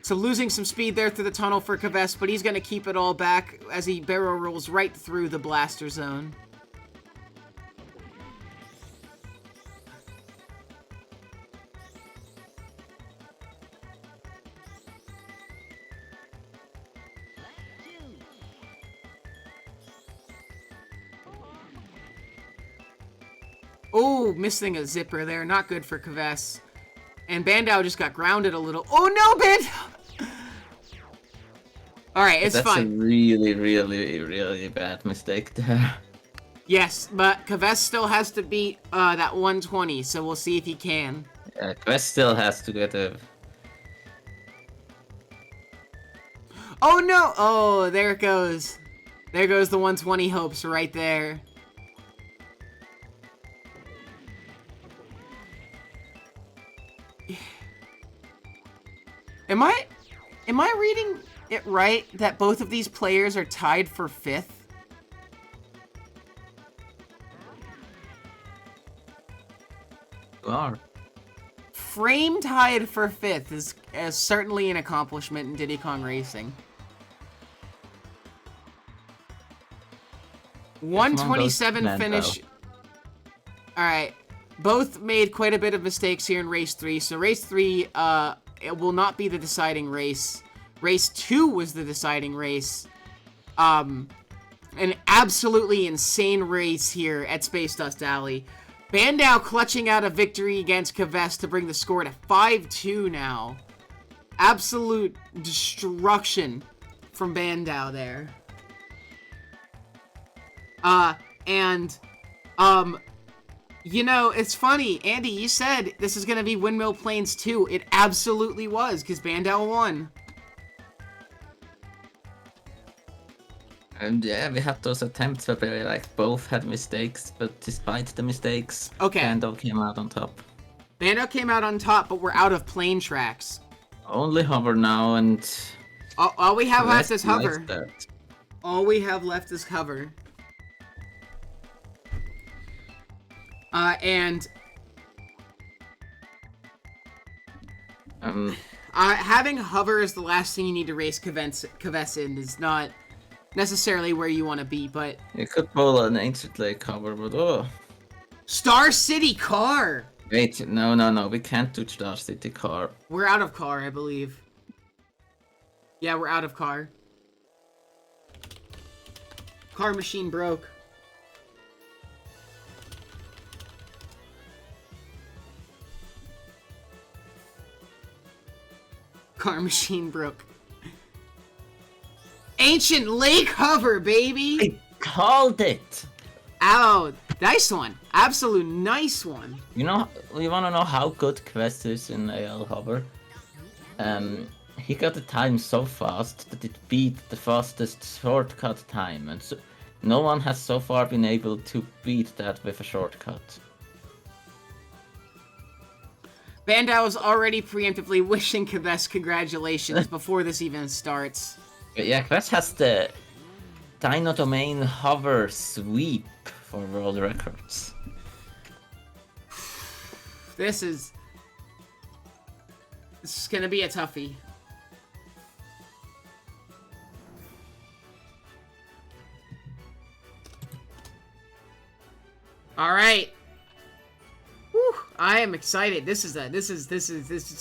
So losing some speed there through the tunnel for Kvess, but he's going to keep it all back as he barrel rolls right through the blaster zone. Oh, missing a zipper there. Not good for Kvess. And Bandow just got grounded a little. Oh no, Bandow! Alright, it's fine. That's a really, really, really bad mistake there. Yes, but Kvess still has to beat that 120, so we'll see if he can. Yeah, Kvess still has to get a... Oh no! Oh, there it goes. There goes the 120 hopes right there. Am I reading it right that both of these players are tied for 5th? You are. Frame tied for 5th is certainly an accomplishment in Diddy Kong Racing. 127 finish. Alright. Both made quite a bit of mistakes here in race 3. So race 3, it will not be the deciding race. Race 2 was the deciding race. An absolutely insane race here at Space Dust Alley. Bandow clutching out a victory against Kvess to bring the score to 5-2 now. Absolute destruction from Bandow there. You know, it's funny, Andy, you said this is going to be Windmill Plains 2. It absolutely was, because Bandow won. And yeah, we had those attempts where we like both had mistakes, but despite the mistakes, okay, Bandow came out on top. Bandow came out on top, but we're out of plane tracks. Only hover now, and all we have left is hover. That. All we have left is hover. Having hover as the last thing you need to race Kvess in is not necessarily where you want to be, but... You could pull an Ancient Lake hover, but oh... Star City car! Wait, no, we can't do Star City car. We're out of car, I believe. Yeah, we're out of car. Car machine broke. Car machine broke. Ancient Lake hover, baby! I called it! Oh, nice one. Absolute nice one. You know, you wanna know how good Kvess is in AL hover? He got the time so fast that it beat the fastest shortcut time, and so no one has so far been able to beat that with a shortcut. Bandow's already preemptively wishing Kvess congratulations before this even starts. But yeah, Kvess has the Dino Domain hover sweep for world records. This is gonna be a toughie. All right. Whew, I am excited. This is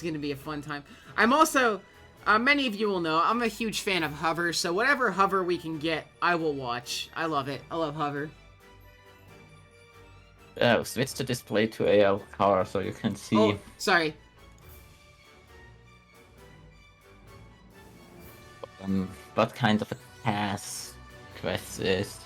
gonna be a fun time. I'm also, many of you will know, I'm a huge fan of hover. So whatever hover we can get, I will watch. I love it. I love hover. Switch the display to AL car so you can see. Oh, sorry. What kind of a pass Kvess is.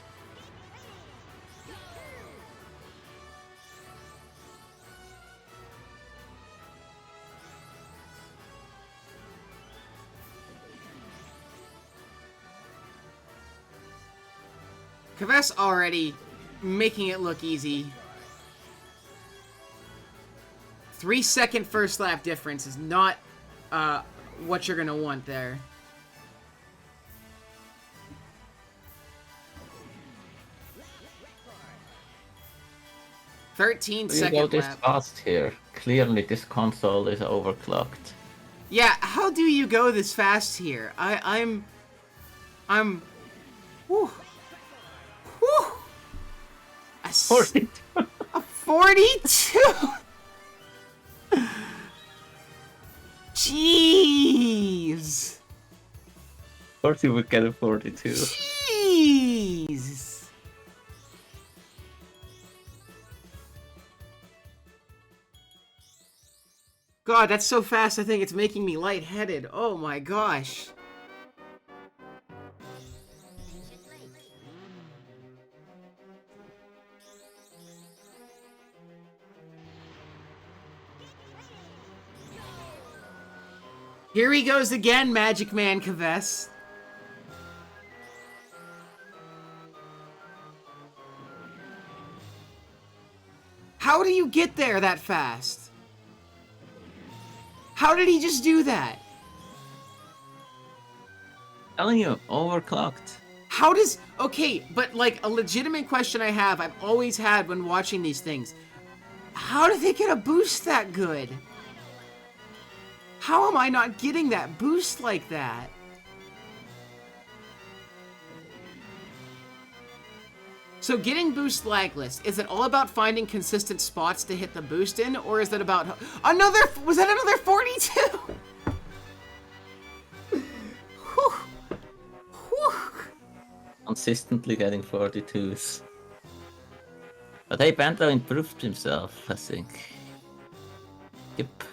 Kvess already making it look easy. 3-second first lap difference is not what you're gonna want there. You go 13-second this lap. fast here. Clearly, this console is overclocked. Yeah, how do you go this fast here? I'm. Whew. Whew. A 42. 42. Jeez. 40 would get a 42. Jeez. God, that's so fast. I think it's making me lightheaded. Oh my gosh. Here he goes again, Magic Man Kvess. How do you get there that fast? How did he just do that? Telling you, overclocked. How does... Okay, but like a legitimate question I have, I've always had when watching these things. How do they get a boost that good? How am I not getting that boost like that? So getting boost lagless, is it all about finding consistent spots to hit the boost in, or is it about another? Was that another 42? Whew. Whew. Consistently getting 42s. But hey, Bandow improved himself, I think. Yep.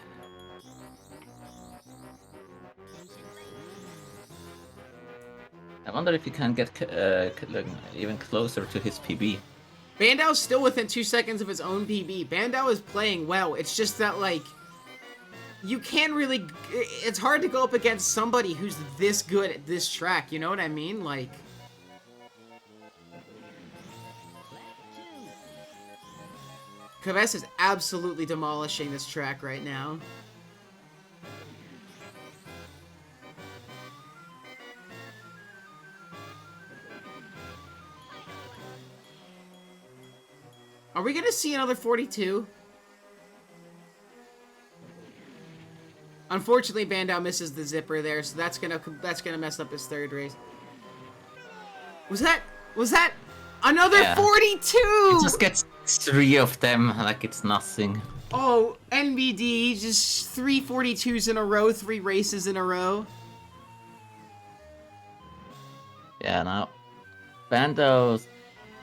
I wonder if he can get even closer to his PB. Bandow's still within 2 seconds of his own PB. Bandow is playing well. It's just that, like, you can't really... It's hard to go up against somebody who's this good at this track, you know what I mean? Like... Kvess is absolutely demolishing this track right now. Are we gonna see another 42? Unfortunately, Bandow misses the zipper there, so that's gonna mess up his third race. Was that another 42? He just gets 3 of them like it's nothing. Oh, NBD, just 3 42s in a row, 3 races in a row. Yeah, now Bandow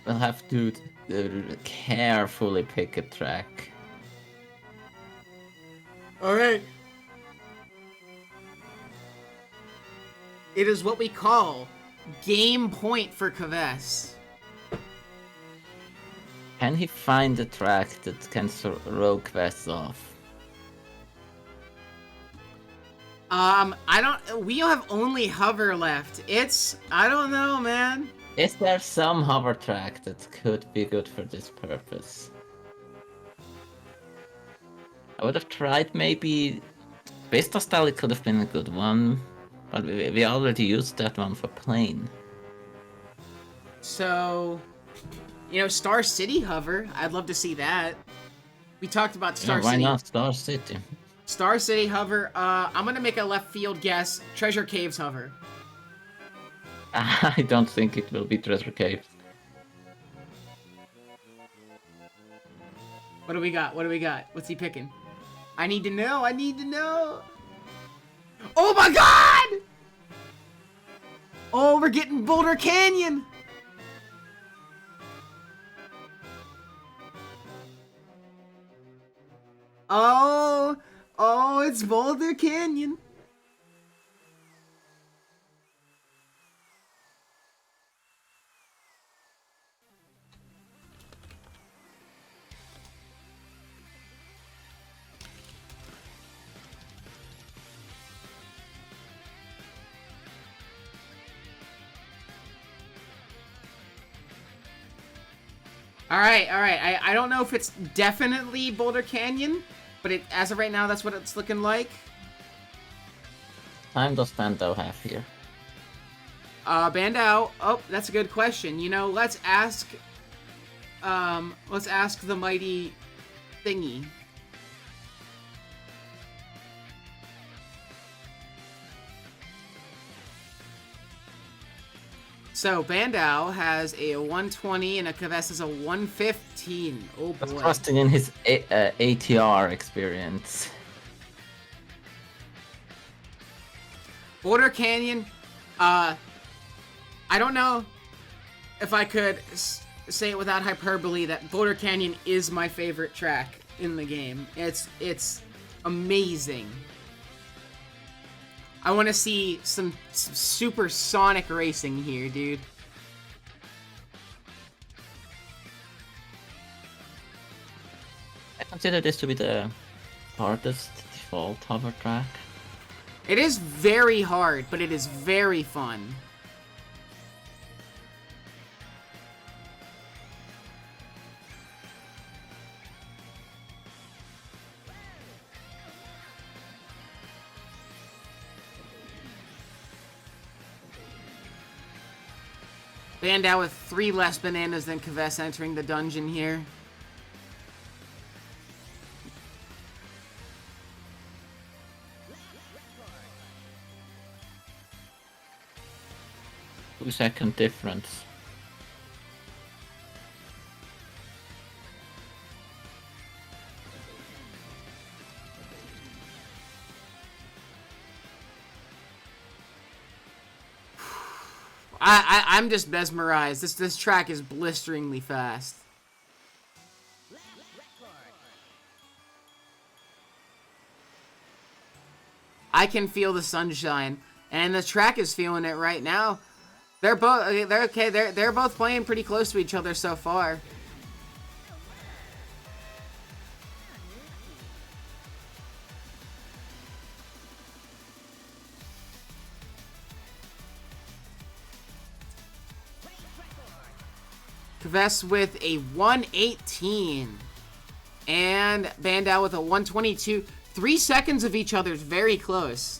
will have to carefully pick a track. Alright. It is what we call game point for Kvess. Can he find a track that can throw Kvess off? We have only hover left. I don't know, man. Is there some hover track that could be good for this purpose? I would have tried maybe... Vista Style, it could have been a good one, but we already used that one for plane. So, you know, Star City hover, I'd love to see that. We talked about Star City. Why not Star City? Star City hover, I'm gonna make a left field guess, Treasure Caves hover. I don't think it will be Treasure Caves. What do we got? What do we got? What's he picking? I need to know. I need to know. Oh my god! Oh, we're getting Boulder Canyon. Oh, it's Boulder Canyon. All right. I don't know if it's definitely Boulder Canyon, But as of right now, that's what it's looking like. Time does Bandow have here? Bandow. Oh, that's a good question. You know, let's ask the mighty thingy. So Bandow has a 120 and a Kvess has a 115. Oh boy. Trusting in his ATR experience. Border Canyon. I don't know if I could say it without hyperbole that Border Canyon is my favorite track in the game. It's amazing. I want to see some supersonic racing here, dude. I consider this to be the hardest default hover track. It is very hard, but it is very fun. Bandow with 3 less bananas than Kvess entering the dungeon here. Two-second difference. I'm just mesmerized. This track is blisteringly fast. I can feel the sunshine, and the track is feeling it right now. They're both playing pretty close to each other so far. Kvess with a 118. And Bandow with a 122. 3 seconds of each other is very close.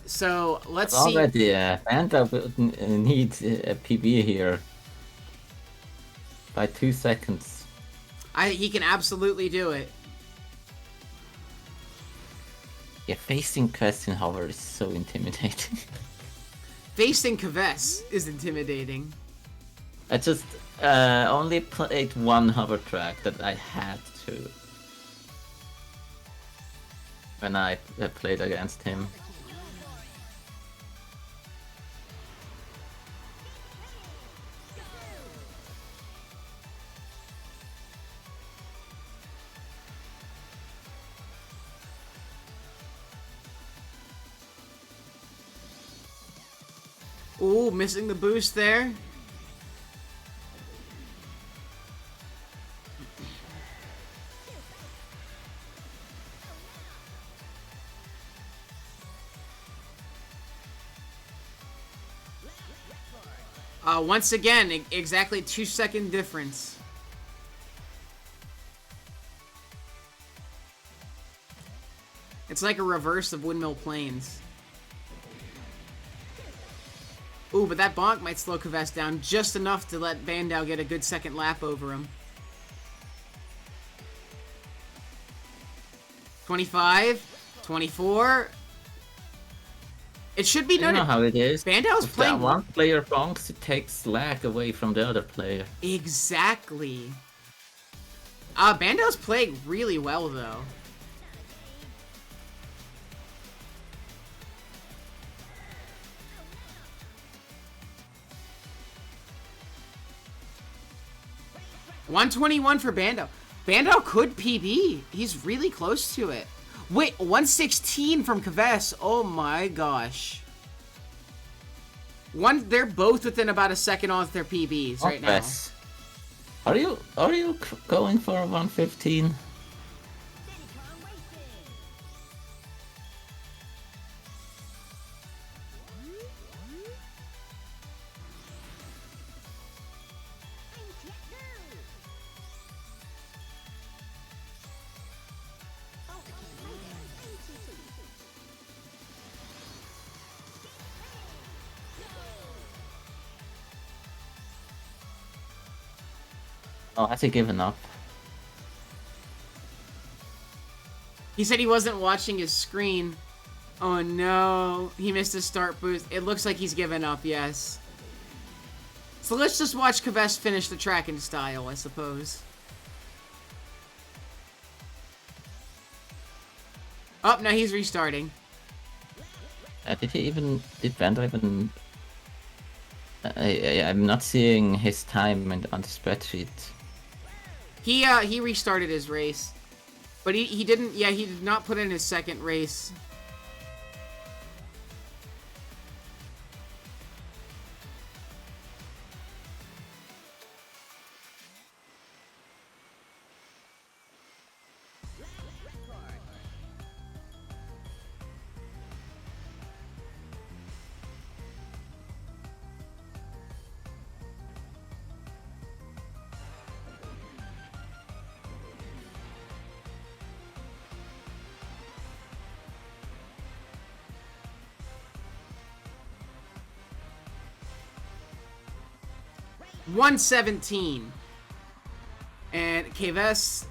So let's see. Already, Bandow will need a PB here. By 2 seconds. He can absolutely do it. Yeah, facing Kvess in hover is so intimidating. Facing Kvess is intimidating. I just only played one hover track that I had to when I played against him. Ooh, missing the boost there. Once again, exactly 2 second difference. It's like a reverse of Windmill Plains. Ooh, but that bonk might slow Kvess down just enough to let Bandow get a good second lap over him. 25, 24. It should be noted. You know how it is. Bandow's if playing. One player bonks, it takes lag away from the other player. Exactly. Bandow's playing really well though. $121 for Bandow. Bandow could PB. He's really close to it. Wait, 116 from Kvess. Oh my gosh. They're both within about a second off their PBs right now. Are you going for a 115? Oh, has he given up? He said he wasn't watching his screen. Oh no, he missed his start boost. It looks like he's given up, yes. So let's just watch Kvess finish the track in style, I suppose. Oh, now he's restarting. Did Bandow even... I'm not seeing his time on the spreadsheet. He restarted his race. But he didn't, yeah, he did not put in his second race. .117. And Kvess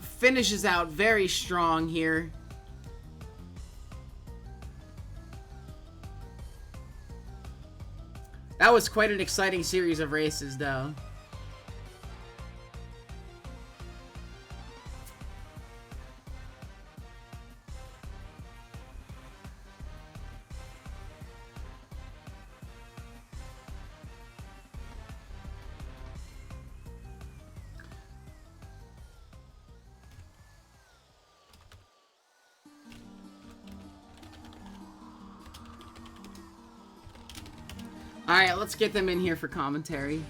finishes out very strong here. That was quite an exciting series of races, though. Alright, let's get them in here for commentary.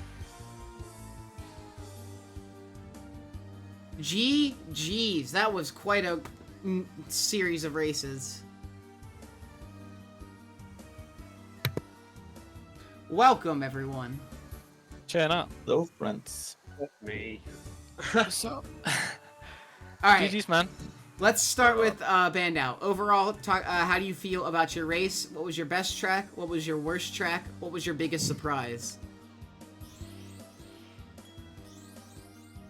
GG's, that was quite a series of races. Welcome, everyone. Tjena. Hello, friends. Me. So, Alright. GG's, man. Let's start with Bandow. Overall, how do you feel about your race? What was your best track? What was your worst track? What was your biggest surprise?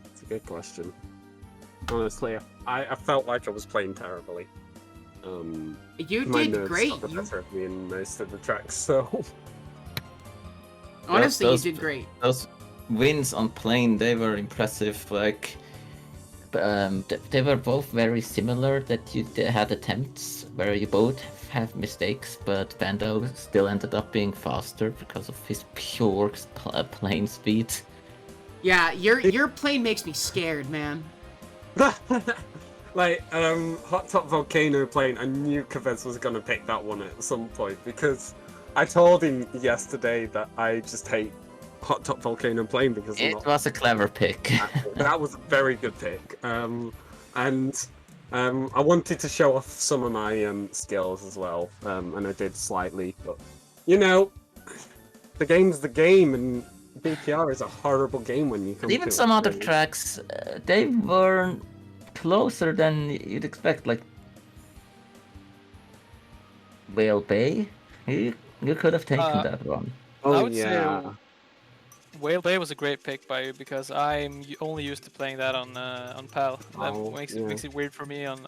It's a good question. Honestly, I felt like I was playing terribly. You My did nerves great. got the better of me in most of the tracks, so... Honestly, Those- you did great. Those wins on plane, they were impressive. Like, they were both very similar. They had attempts where you both have mistakes, but Bandow still ended up being faster because of his pure plane speed. Yeah, your plane makes me scared, man. Like, Hot Top Volcano plane, I knew Kvess was gonna pick that one at some point, because I told him yesterday that I just hate Hot Top Volcano plane because I'm It not... was a clever pick. That was a very good pick. And I wanted to show off some of my skills as well, and I did slightly, but you know, the game's the game, and BPR is a horrible game when you come Even to some it, other really. tracks, they were closer than you'd expect. Like Whale Bay, you could have taken that one. I Oh would yeah. say Whale Bay was a great pick by you because I'm only used to playing that on PAL. That Oh, makes yeah. it weird for me on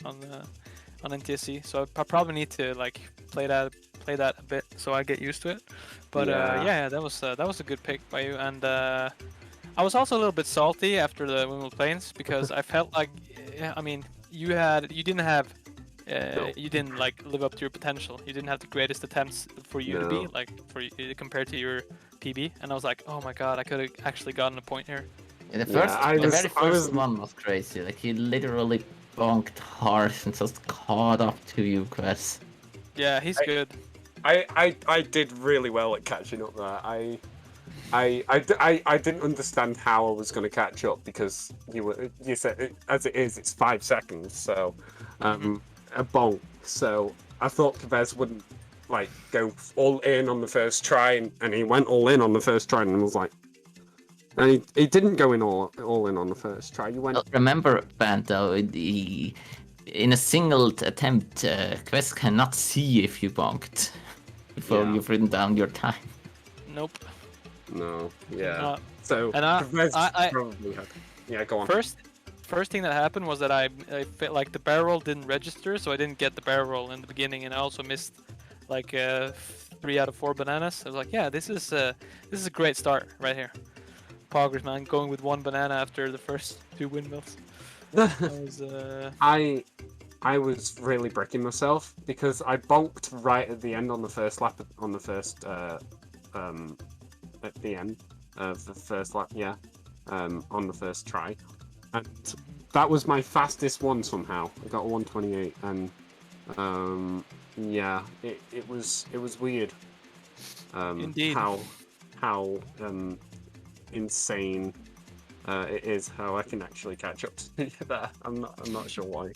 NTSC. So I probably need to like play that a bit so I get used to it. But Yeah. that was a good pick by you. And I was also a little bit salty after the Wimbledon Plains because I felt like, I mean, you didn't like live up to your potential. You didn't have the greatest attempts for you to be No. like compared to your PB. And I was like, oh my god, I could have actually gotten a point here. Yeah, the Yeah, very I was- first one was crazy. Like he literally bonked hard and just caught up to you, Kvess. Yeah, he's good. I did really well at catching up there. I didn't understand how I was going to catch up because you said as it is, it's 5 seconds, so a bonk. So I thought Kvess wouldn't like go all in on the first try, and he went all in on the first try, and was like, and he didn't go in all in on the first try. He went. Remember, Bandow, in a single attempt, Kvess cannot see if you bonked before Yeah. you've written down your time. Nope. No. Yeah. Cannot. So And I- Kvess I- probably had. Yeah, go on. First thing that happened was that I felt like the barrel roll didn't register, so I didn't get the barrel roll in the beginning, and I also missed like 3 out of 4 bananas. I was like, yeah, this is a great start right here. Progress, man, going with 1 banana after the first 2 windmills. That was I was really bricking myself because I bonked right at the end on the first lap on the first at the end of the first lap, on the first try, and that was my fastest one somehow. I got a 128, and it was weird. Indeed. How insane it is how I can actually catch up to you there. I'm not sure why.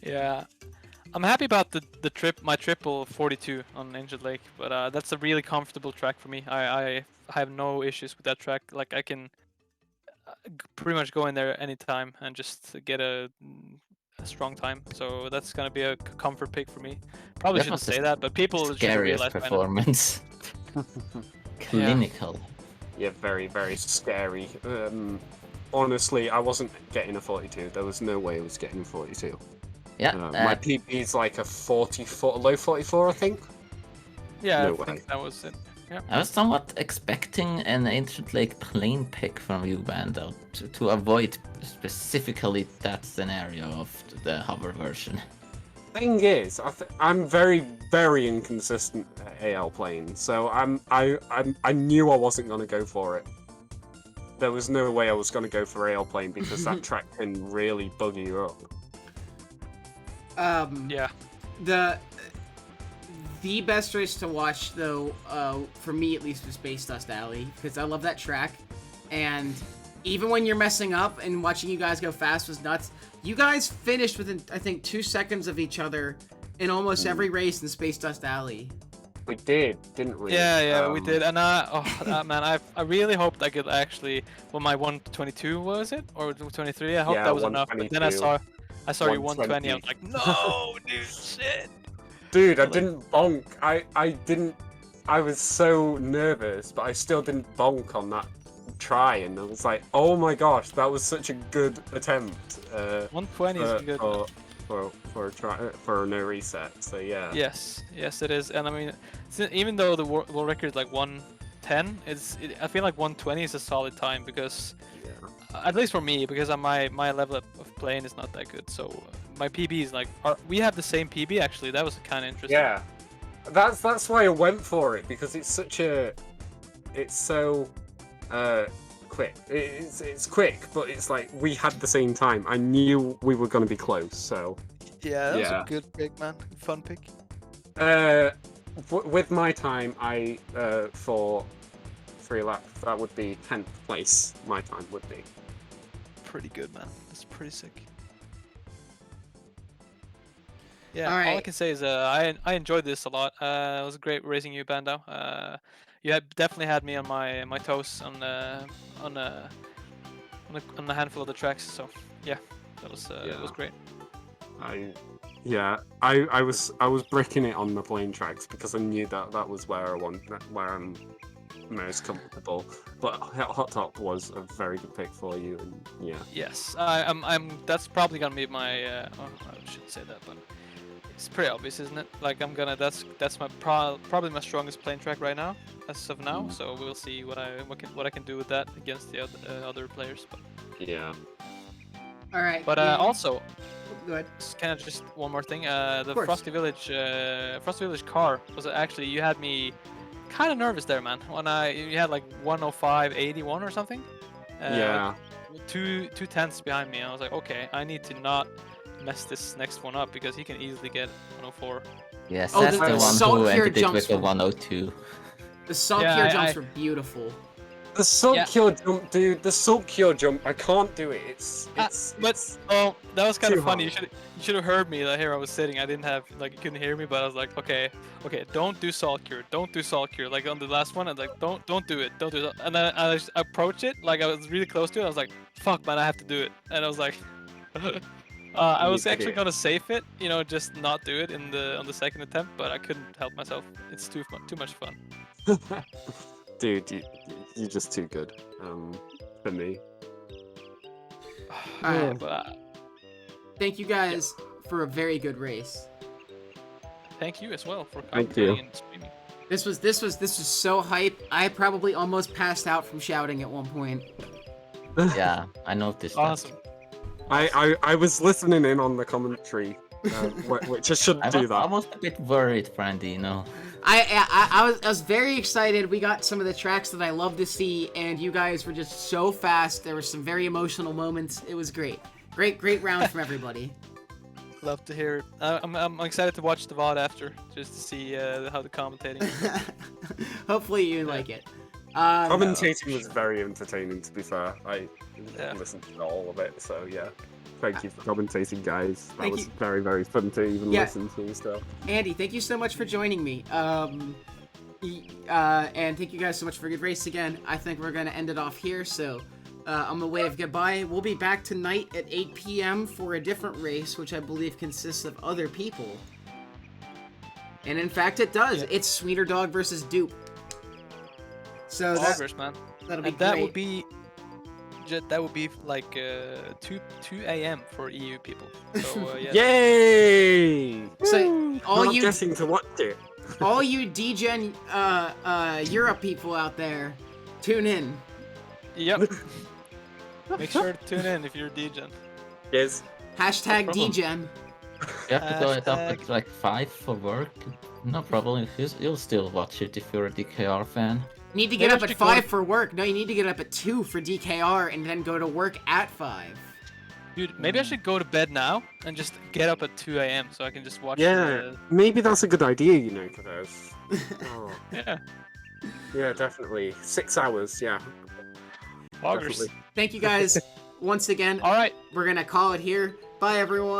Yeah, I'm happy about the trip, my triple 42 on Ancient Lake, but that's a really comfortable track for me. I have no issues with that track. Like I can pretty much go in there anytime and just get a strong time. So that's gonna be a comfort pick for me. Probably That shouldn't was the say that, but people should Scariest realize by now. performance. Clinical. Yeah, very, very scary. Honestly, I wasn't getting a 42. There was no way I was getting a 42. Yeah, My PB is like a 44, low 44, I think. Yeah, No I way. think that was it. Yeah. I was somewhat expecting an Ancient Lake plane pick from you, Bandow, to avoid specifically that scenario of the hover version. Thing is, I'm very, very inconsistent at AL playing, so I knew I wasn't gonna go for it. There was no way I was gonna go for AL playing because that track can really bug you up. Yeah. The best race to watch, though, for me at least, was Space Dust Alley, because I love that track, and even when you're messing up and watching you guys go fast was nuts. You guys finished within, I think, 2 seconds of each other in almost every race in Space Dust Alley. We did, didn't we? Yeah, we did, and man, I really hoped I could actually. Well, my 122 was it or 23? I hope Yeah, that was enough. But then I saw your 120. I was like, no, dude, shit. Dude, I didn't bonk. I didn't. I was so nervous, but I still didn't bonk on that try, and I was like, oh my gosh, that was such a good attempt. 120 is good. For a try for a no reset. So yeah. Yes, it is, and I mean, even though the world record is like 110, I feel like 120 is a solid time because, at least for me, because my level of playing is not that good. So my PB is like, we have the same PB actually. That was kind of interesting. Yeah, that's why I went for it, because it's so quick. It's quick, but it's like we had the same time. I knew we were going to be close, so Yeah, that was Yeah. a good pick, man. Fun pick. with my time, I for 3 laps, that would be 10th place. My time would be. Pretty good, man. That's pretty sick. Yeah, All all I right. can say is I enjoyed this a lot. It was great racing you, Bandow. You had definitely had me on my toes on a handful of the tracks. So yeah, that was it was great. I was breaking it on the plane tracks because I knew that was where I'm most comfortable. But Hot Top was a very good pick for you, and yeah. Yes, I'm. That's probably gonna be my. Oh, I shouldn't say that, but it's pretty obvious, isn't it? Like that's my probably my strongest plane track right now, as of now. So we'll see what I can do with that against the other players. But Yeah. All right. but also, go ahead. kind of just one more thing. The course. Frosty Village car was actually, you had me kind of nervous there, man. When you had like 105.81 or something. Yeah. Two tenths behind me. I was like, okay, I need to not mess this next one up because he can easily get 104. Yes, Oh, that's the the one salt who cure ended it jumps with a were- 102. The salt Yeah, cure I- jumps I- were beautiful. The salt cure jump, dude. The salt cure jump. I can't do it. It's. Oh, that was kind too of funny. hard. You should have heard me. Like, here I was sitting. I didn't have, like, you couldn't hear me, but I was like, okay, don't do salt cure. Don't do salt cure. Like on the last one, I was like, don't do it. Don't do it. And then I just approached it. Like I was really close to it. I was like, fuck, man, I have to do it. And I was like, I was actually gonna safe it, just not do it on the second attempt, but I couldn't help myself. It's too much fun. Dude, you're just too good. For me. Alright. But Thank you guys for a very good race. thank you as well for Thank you. commentating and streaming. This was so hype. I probably almost passed out from shouting at one point. Yeah, I noticed Awesome. I was listening in on the commentary, which I shouldn't that. do I that. was a bit worried, Brandy, you know. I was very excited. We got some of the tracks that I love to see, and you guys were just so fast. There were some very emotional moments. It was great. Great round from everybody. Love to hear it. I'm excited to watch the VOD after, just to see how the commentating is. Hopefully you like it. Commentating was very entertaining, to be fair. I Yeah. listened to all of it, so yeah. Thank you for commentating, guys. That Thank was you. very, very fun to even Yeah. listen to stuff. Andy, thank you so much for joining me. And thank you guys so much for a good race again. I think we're gonna end it off here, so I'm gonna wave goodbye. We'll be back tonight at 8 p.m. for a different race, which I believe consists of other people. And in fact, it does. Yeah. It's Sweeter Dog versus Dupe. So Progress, man. that'll be And that would great. be like 2 a.m. for EU people. So yeah. Yay! So all Not you getting to watch it. all you DGen Europe people out there, tune in. Yep. Make sure to tune in if you're DGen. Yes. Hashtag problem. DGen. You have to go it up Hashtag- at like 5 for work. No problem, you'll still watch it if you're a DKR fan. You need to get Maybe up I at should go 5 to- for work. No, you need to get up at 2 for DKR and then go to work at 5. Dude, maybe I should go to bed now and just get up at 2 a.m. so I can just watch. Yeah, maybe that's a good idea, you know, Kvess. Oh, Yeah. yeah, definitely. 6 hours, yeah. Augers. Definitely. Thank you guys once again. All right. We're gonna call it here. Bye, everyone.